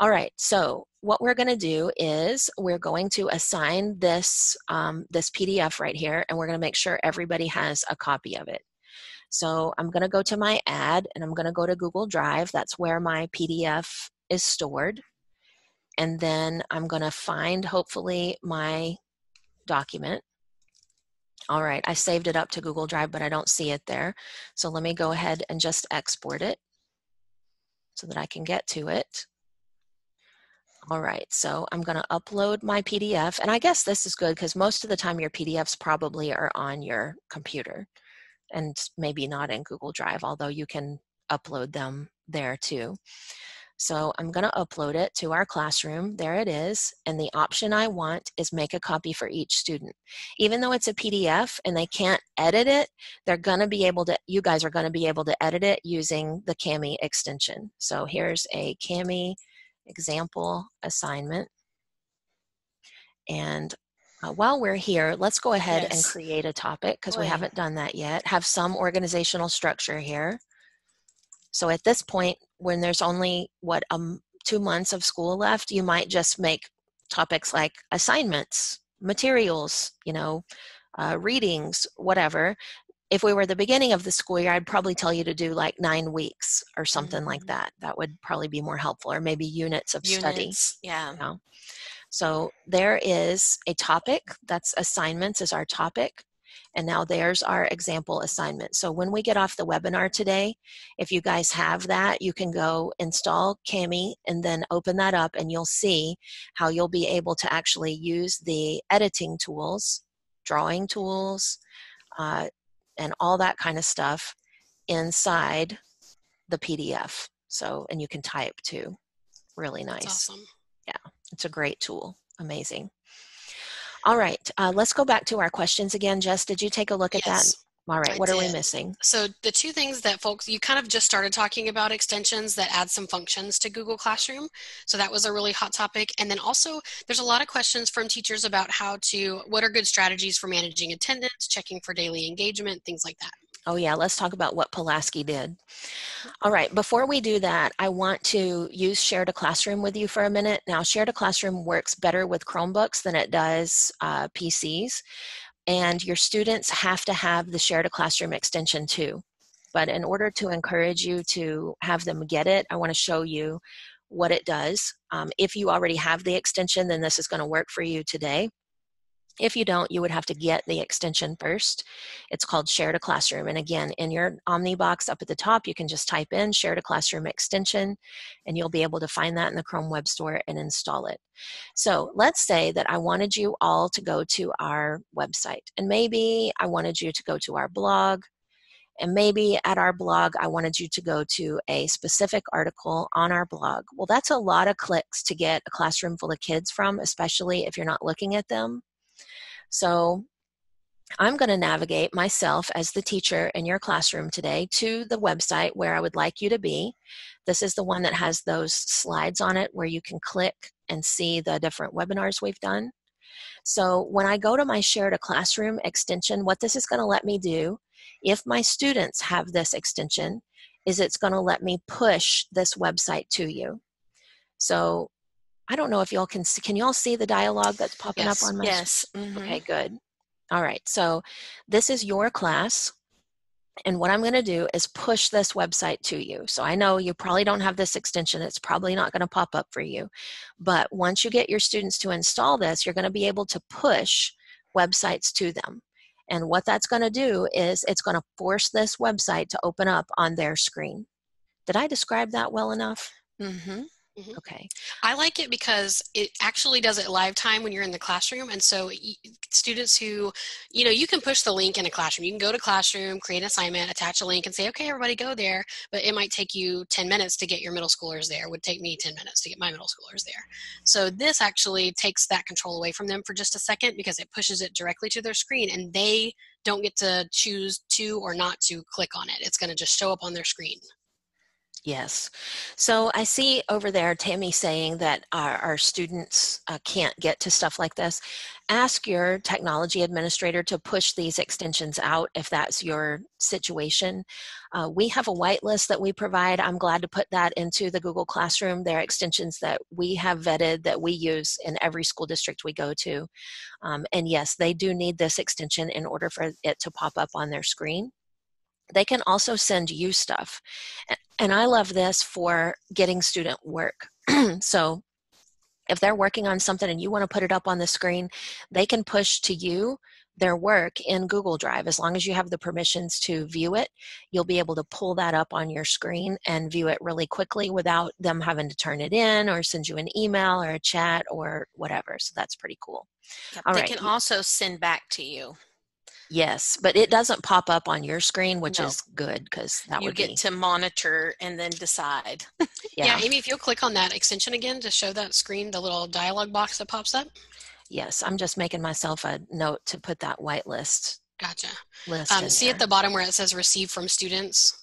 All right, so what we're going to do is we're going to assign this, this PDF right here, and we're going to make sure everybody has a copy of it. So I'm going to go to my ad, and I'm going to go to Google Drive. That's where my PDF is stored. And then I'm going to find, hopefully, my document. All right, I saved it up to Google Drive, but I don't see it there. So let me go ahead and just export it so that I can get to it. All right, so I'm going to upload my PDF, and I guess this is good because most of the time your PDFs probably are on your computer and maybe not in Google Drive, although you can upload them there too. So I'm going to upload it to our classroom. There it is. And the option I want is make a copy for each student. Even though it's a PDF and they can't edit it, they're going to be able to, you guys are going to be able to edit it using the Kami extension. So here's a Kami example assignment. And while we're here, let's go ahead and create a topic because we haven't done that yet. Have some organizational structure here. So at this point, when there's only, 2 months of school left, you might just make topics like assignments, materials, readings, whatever. If we were the beginning of the school year, I'd probably tell you to do like 9 weeks or something like that. That would probably be more helpful, or maybe units of study. Yeah. So there is a topic, that's assignments is our topic. And now there's our example assignment. So when we get off the webinar today, if you guys have that, you can go install Kami and then open that up and you'll see how you'll be able to actually use the editing tools, drawing tools, and all that kind of stuff inside the PDF. So, and you can type too. Really nice. That's awesome. Yeah, it's a great tool. Amazing. All right, let's go back to our questions again. Jess, did you take a look at that? All right, what are we missing? So the two things that folks, you kind of just started talking about extensions that add some functions to Google Classroom. So that was a really hot topic. And then also there's a lot of questions from teachers about what are good strategies for managing attendance, checking for daily engagement, things like that. Oh yeah, let's talk about what Pulaski did. All right, before we do that, I want to use Share to Classroom with you for a minute. Now, Share to Classroom works better with Chromebooks than it does PCs, and your students have to have the Share to Classroom extension too. But in order to encourage you to have them get it, I want to show you what it does. If you already have the extension, then this is going to work for you today. If you don't, you would have to get the extension first. It's called Share to Classroom. And again, in your Omni box up at the top, you can just type in Share to Classroom extension, and you'll be able to find that in the Chrome Web Store and install it. So let's say that I wanted you all to go to our website, and maybe I wanted you to go to our blog, and maybe at our blog, I wanted you to go to a specific article on our blog. Well, that's a lot of clicks to get a classroom full of kids from, especially if you're not looking at them. So I'm going to navigate myself as the teacher in your classroom today to the website where I would like you to be. This is the one that has those slides on it where you can click and see the different webinars we've done. So when I go to my Share to Classroom extension, what this is going to let me do, if my students have this extension, is it's going to let me push this website to you. So I don't know if y'all can you all see the dialogue that's popping up on my screen? Yes. Mm-hmm. Okay, good. All right, so this is your class, and what I'm going to do is push this website to you. So I know you probably don't have this extension. It's probably not going to pop up for you. But once you get your students to install this, you're going to be able to push websites to them. And what that's going to do is it's going to force this website to open up on their screen. Did I describe that well enough? Mm-hmm. Mm-hmm. Okay. I like it because it actually does it live time when you're in the classroom. And so students who, you can push the link in a classroom. You can go to classroom, create an assignment, attach a link and say, okay, everybody go there. But it might take you 10 minutes to get your middle schoolers there. It would take me 10 minutes to get my middle schoolers there. So this actually takes that control away from them for just a second because it pushes it directly to their screen and they don't get to choose to or not to click on it. It's going to just show up on their screen. Yes. So I see over there Tammy saying that our students can't get to stuff like this. Ask your technology administrator to push these extensions out if that's your situation. We have a whitelist that we provide. I'm glad to put that into the Google Classroom. They're extensions that we have vetted that we use in every school district we go to. And yes, they do need this extension in order for it to pop up on their screen. They can also send you stuff. And I love this for getting student work. So if they're working on something and you want to put it up on the screen, they can push to you their work in Google Drive. As long as you have the permissions to view it, you'll be able to pull that up on your screen and view it really quickly without them having to turn it in or send you an email or a chat or whatever. So that's pretty cool. Yep. All They right. can also send back to you. Yes, but it doesn't pop up on your screen, which No. is good because that You would get be, to monitor and then decide. Yeah, yeah. Amy, if you'll click on that extension again to show that screen, the little dialog box that pops up. Yes, I'm just making myself a note to put that Gotcha. list in See at there. the bottom where it says receive from students?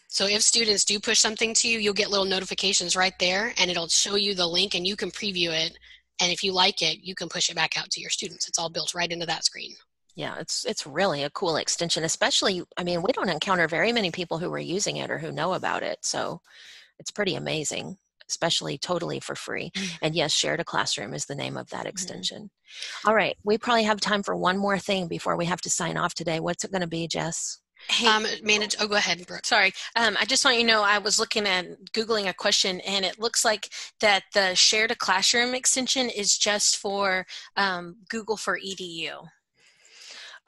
So if students do push something to you, you'll get little notifications right there, and it'll show you the link, and you can preview it. And if you like it, you can push it back out to your students. It's all built right into that screen. Yeah, it's really a cool extension, especially, I mean, we don't encounter very many people who are using it or who know about it. So it's pretty amazing, especially totally for free. And yes, Share to Classroom is the name of that extension. All right, we probably have time for one more thing before we have to sign off today. What's it going to be, Jess? Hey, Go ahead, Brooke. sorry. I just want you to know I was looking at Googling a question, and it looks like that the Share to Classroom extension is just for Google for EDU.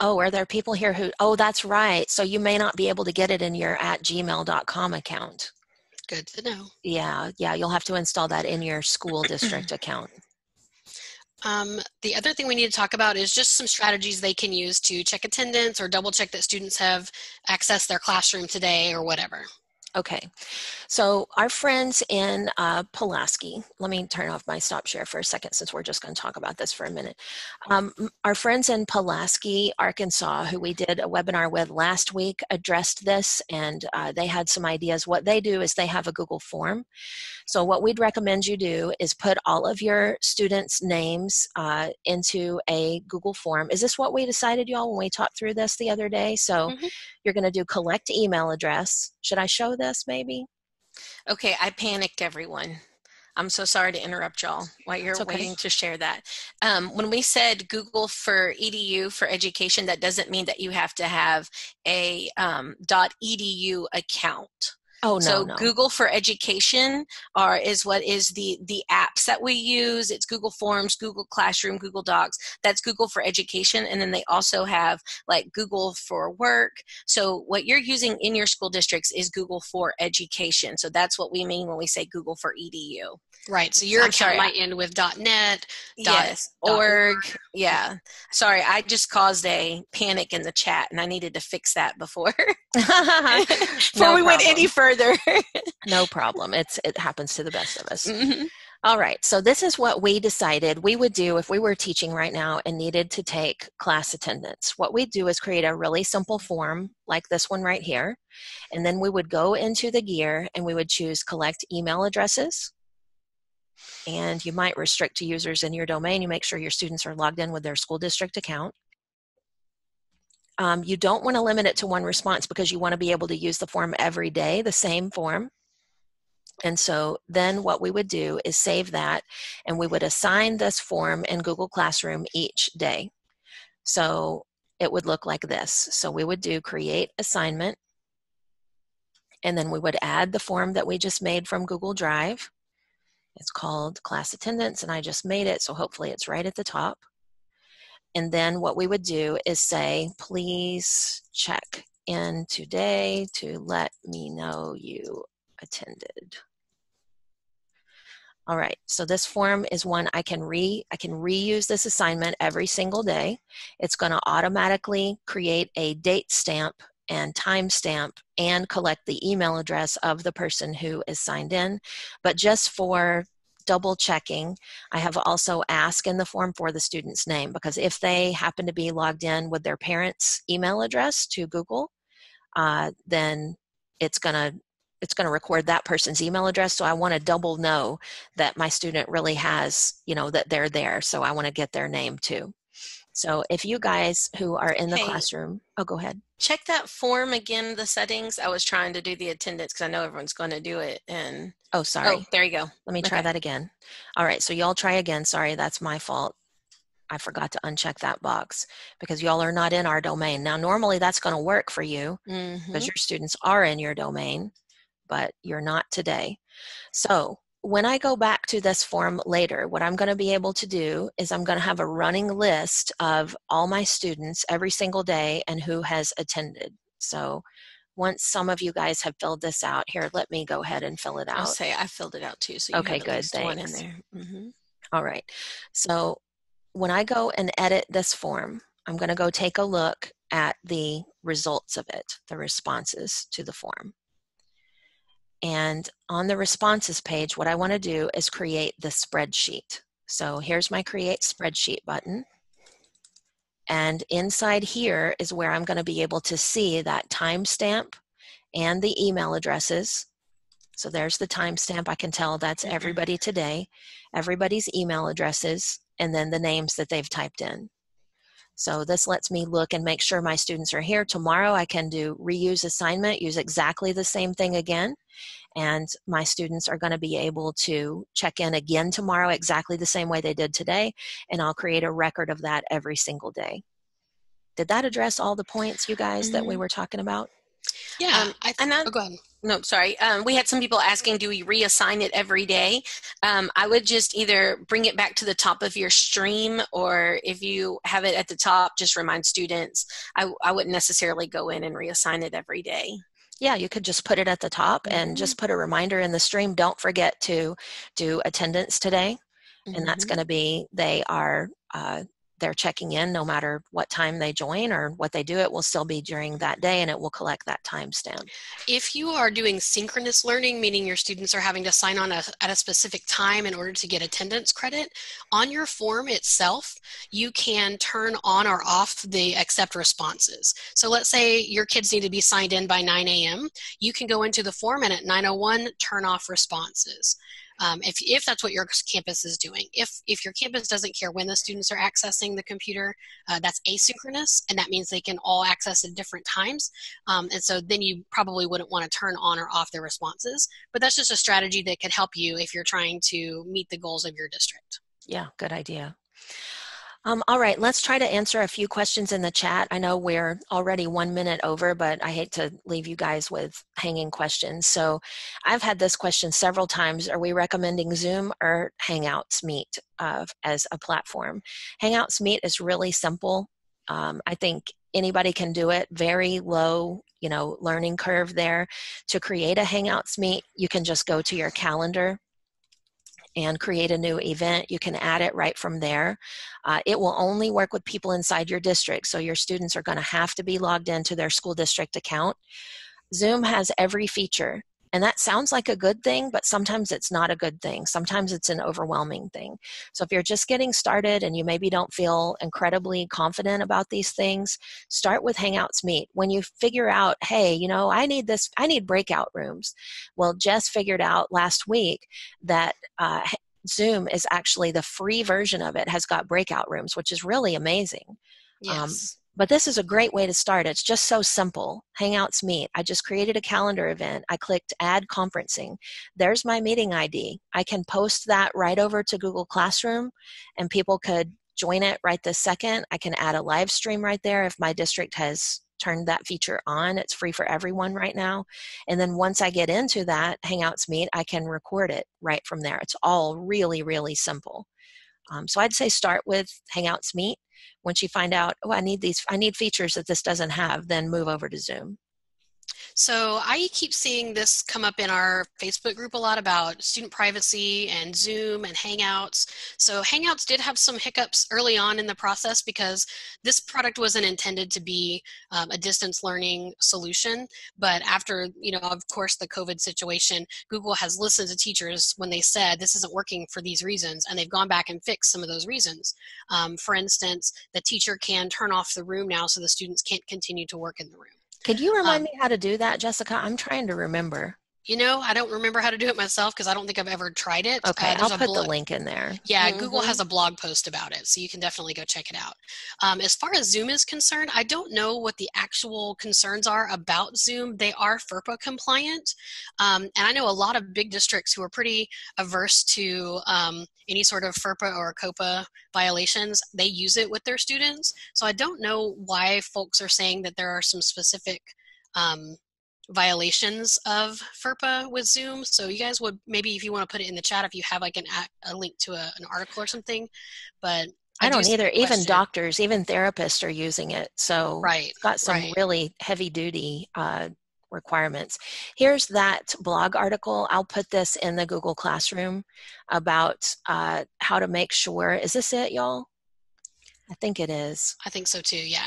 Oh, are there people here who, oh, that's right. So you may not be able to get it in your @gmail.com account. Good to know. Yeah, you'll have to install that in your school district account. The other thing we need to talk about is just some strategies they can use to check attendance or double check that students have accessed their classroom today or whatever. Okay, so our friends in Pulaski, let me turn off my stop share for a second since we're just going to talk about this for a minute. Our friends in Pulaski, Arkansas, who we did a webinar with last week, addressed this, and they had some ideas. What they do is they have a Google form. So what we'd recommend you do is put all of your students' names into a Google form. Is this what we decided, y'all, when we talked through this the other day? So you're going to do collect email address. Should I show this maybe? Okay, I panicked everyone. I'm so sorry to interrupt y'all while you're waiting to share that. When we said Google for EDU for education, that doesn't mean that you have to have a .edu account. Oh, so no. Google for Education is what is the apps that we use. It's Google Forms, Google Classroom, Google Docs. That's Google for Education. And then they also have like Google for Work. So what you're using in your school districts is Google for Education. So that's what we mean when we say Google for EDU. Right. So your account might end with .net. Yes. Org. Yeah. Sorry, I just caused a panic in the chat, and I needed to fix that before we went any further. No problem. It happens to the best of us. All right. So this is what we decided we would do if we were teaching right now and needed to take class attendance. What we'd do is create a really simple form like this one right here. And then we would go into the gear and we would choose collect email addresses. And you might restrict to users in your domain. You make sure your students are logged in with their school district account. You don't want to limit it to one response because you want to be able to use the form every day, the same form. And so then what we would do is save that, and we would assign this form in Google Classroom each day. So it would look like this. So we would do create assignment, and then we would add the form that we just made from Google Drive. It's called class attendance, and I just made it, so hopefully it's right at the top. And then what we would do is say, please check in today to let me know you attended. All right, so this form is one I can reuse this assignment every single day. It's going to automatically create a date stamp and timestamp and collect the email address of the person who is signed in. But just for double checking, I have also asked in the form for the student's name, because if they happen to be logged in with their parents' email address to Google, then it's going to record that person's email address. So I want to double know that my student really has, that they're there. So I want to get their name too. So if you guys who are in the classroom, go ahead. Check that form again, the settings. I was trying to do the attendance because I know everyone's going to do it. And oh, sorry. Oh, there you go. Let me try that again. All right, so y'all try again. Sorry, that's my fault. I forgot to uncheck that box because y'all are not in our domain. Now, normally that's going to work for you because your students are in your domain, but you're not today. So when I go back to this form later, what I'm going to be able to do is I'm going to have a running list of all my students every single day and who has attended. So once some of you guys have filled this out, here, let me go ahead and fill it out. I'll say I filled it out too, so you okay, have at good, least thanks. one in there. All right. So when I go and edit this form, I'm going to go take a look at the results of it, the responses to the form. And on the responses page, what I want to do is create the spreadsheet. So here's my Create Spreadsheet button. And inside here is where I'm going to be able to see that timestamp and the email addresses. So there's the timestamp. I can tell that's everybody today, everybody's email addresses, and then the names that they've typed in. So this lets me look and make sure my students are here. Tomorrow I can do reuse assignment, use exactly the same thing again. And my students are going to be able to check in again tomorrow exactly the same way they did today. And I'll create a record of that every single day. Did that address all the points, you guys, that we were talking about? Yeah. Go ahead. No, sorry. We had some people asking, do we reassign it every day? I would just either bring it back to the top of your stream, or if you have it at the top, just remind students. I wouldn't necessarily go in and reassign it every day. Yeah, you could just put it at the top and just put a reminder in the stream. Don't forget to do attendance today. And that's going to be, they're checking in no matter what time they join or what they do. It will still be during that day, and it will collect that timestamp. If you are doing synchronous learning, meaning your students are having to sign on at a specific time in order to get attendance credit, on your form itself, you can turn on or off the accept responses. So let's say your kids need to be signed in by 9 a.m. You can go into the form and at 9:01 turn off responses. If that's what your campus is doing. If your campus doesn't care when the students are accessing the computer, that's asynchronous, and that means they can all access at different times. And so then you probably wouldn't want to turn on or off their responses, but that's just a strategy that could help you if you're trying to meet the goals of your district. Yeah, good idea. All right, let's try to answer a few questions in the chat. I know we're already 1 minute over, but I hate to leave you guys with hanging questions. So I've had this question several times. Are we recommending Zoom or Hangouts Meet as a platform? Hangouts Meet is really simple. I think anybody can do it. Very low, learning curve there. To create a Hangouts Meet, you can just go to your calendar and create a new event. You can add it right from there. It will only work with people inside your district, so your students are going to have to be logged into their school district account. Zoom has every feature, and that sounds like a good thing, but sometimes it's not a good thing. Sometimes it's an overwhelming thing. So if you're just getting started and you maybe don't feel incredibly confident about these things, start with Hangouts Meet. When you figure out, hey, I need breakout rooms. Well, Jess figured out last week that Zoom is actually the free version of it has got breakout rooms, which is really amazing. Yes. But this is a great way to start. It's just so simple. Hangouts Meet. I just created a calendar event. I clicked Add Conferencing. There's my meeting ID. I can post that right over to Google Classroom, and people could join it right this second. I can add a live stream right there if my district has turned that feature on. It's free for everyone right now. And then once I get into that Hangouts Meet, I can record it right from there. It's all really, really simple. So I'd say start with Hangouts Meet. Once you find out, I need features that this doesn't have, then move over to Zoom. So I keep seeing this come up in our Facebook group a lot about student privacy and Zoom and Hangouts. So Hangouts did have some hiccups early on in the process because this product wasn't intended to be a distance learning solution. But after, of course, the COVID situation, Google has listened to teachers when they said this isn't working for these reasons, and they've gone back and fixed some of those reasons. For instance, the teacher can turn off the room now so the students can't continue to work in the room. Could you remind me how to do that, Jessica? I'm trying to remember. I don't remember how to do it myself because I don't think I've ever tried it. Okay, I'll put the link in there. Yeah, Google has a blog post about it, so you can definitely go check it out. As far as Zoom is concerned, I don't know what the actual concerns are about Zoom. They are FERPA compliant, and I know a lot of big districts who are pretty averse to any sort of FERPA or COPA violations. They use it with their students, so I don't know why folks are saying that there are some specific violations of FERPA with Zoom. So you guys would maybe, if you want to put it in the chat, if you have like a link to an article or something, but I don't either. Even doctors, even therapists are using it. So it's got some really heavy duty requirements. Here's that blog article. I'll put this in the Google Classroom about how to make sure, is this it, y'all? I think it is. I think so too, yeah.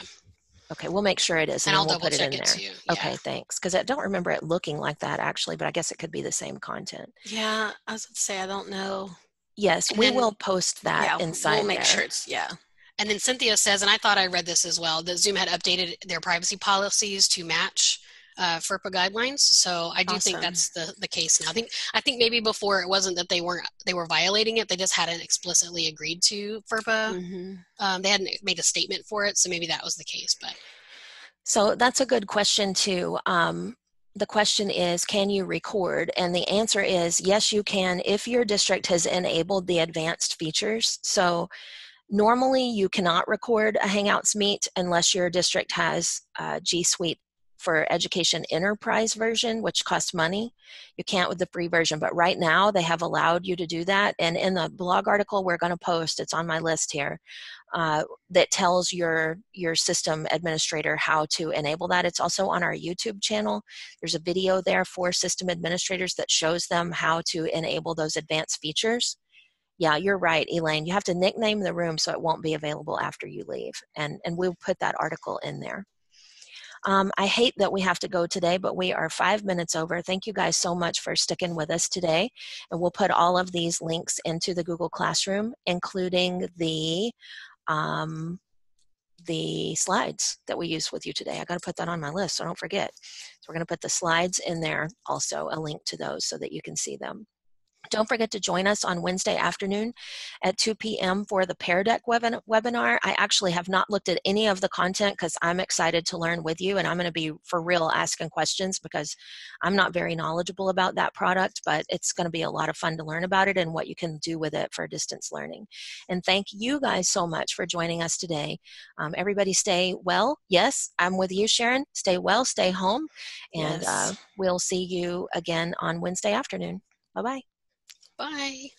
Okay, we'll make sure it is, and And then I'll we'll double put it in check it there. too. Yeah. Okay, thanks. Because I don't remember it looking like that actually, but I guess it could be the same content. Yeah, I was going to say, I don't know. Yes, And we then, will post that Yeah, inside we'll make there. sure it's, yeah. And then Cynthia says, and I thought I read this as well, that Zoom had updated their privacy policies to match FERPA guidelines. So I do think Awesome. that's the case now. I think maybe before it wasn't that they were violating it. They just hadn't explicitly agreed to FERPA. Mm-hmm. They hadn't made a statement for it. So maybe that was the case. But So that's a good question too. The question is, can you record? And the answer is yes, you can if your district has enabled the advanced features. So normally you cannot record a Hangouts Meet unless your district has G Suite for Education Enterprise version, which costs money. You can't with the free version, but right now they have allowed you to do that. And in the blog article we're going to post, it's on my list here, that tells your system administrator how to enable that. It's also on our YouTube channel. There's a video there for system administrators that shows them how to enable those advanced features. Yeah, you're right, Elaine. You have to nickname the room so it won't be available after you leave. And we'll put that article in there. I hate that we have to go today, but we are 5 minutes over. Thank you guys so much for sticking with us today. And we'll put all of these links into the Google Classroom, including the slides that we used with you today. I got to put that on my list, so don't forget. So we're going to put the slides in there, also a link to those so that you can see them. Don't forget to join us on Wednesday afternoon at 2 p.m. for the Pear Deck webinar. I actually have not looked at any of the content because I'm excited to learn with you, and I'm going to be for real asking questions because I'm not very knowledgeable about that product, but it's going to be a lot of fun to learn about it and what you can do with it for distance learning. And thank you guys so much for joining us today. Everybody stay well. Yes, I'm with you, Sharon. Stay well, stay home, and Yes. we'll see you again on Wednesday afternoon. Bye-bye. bye.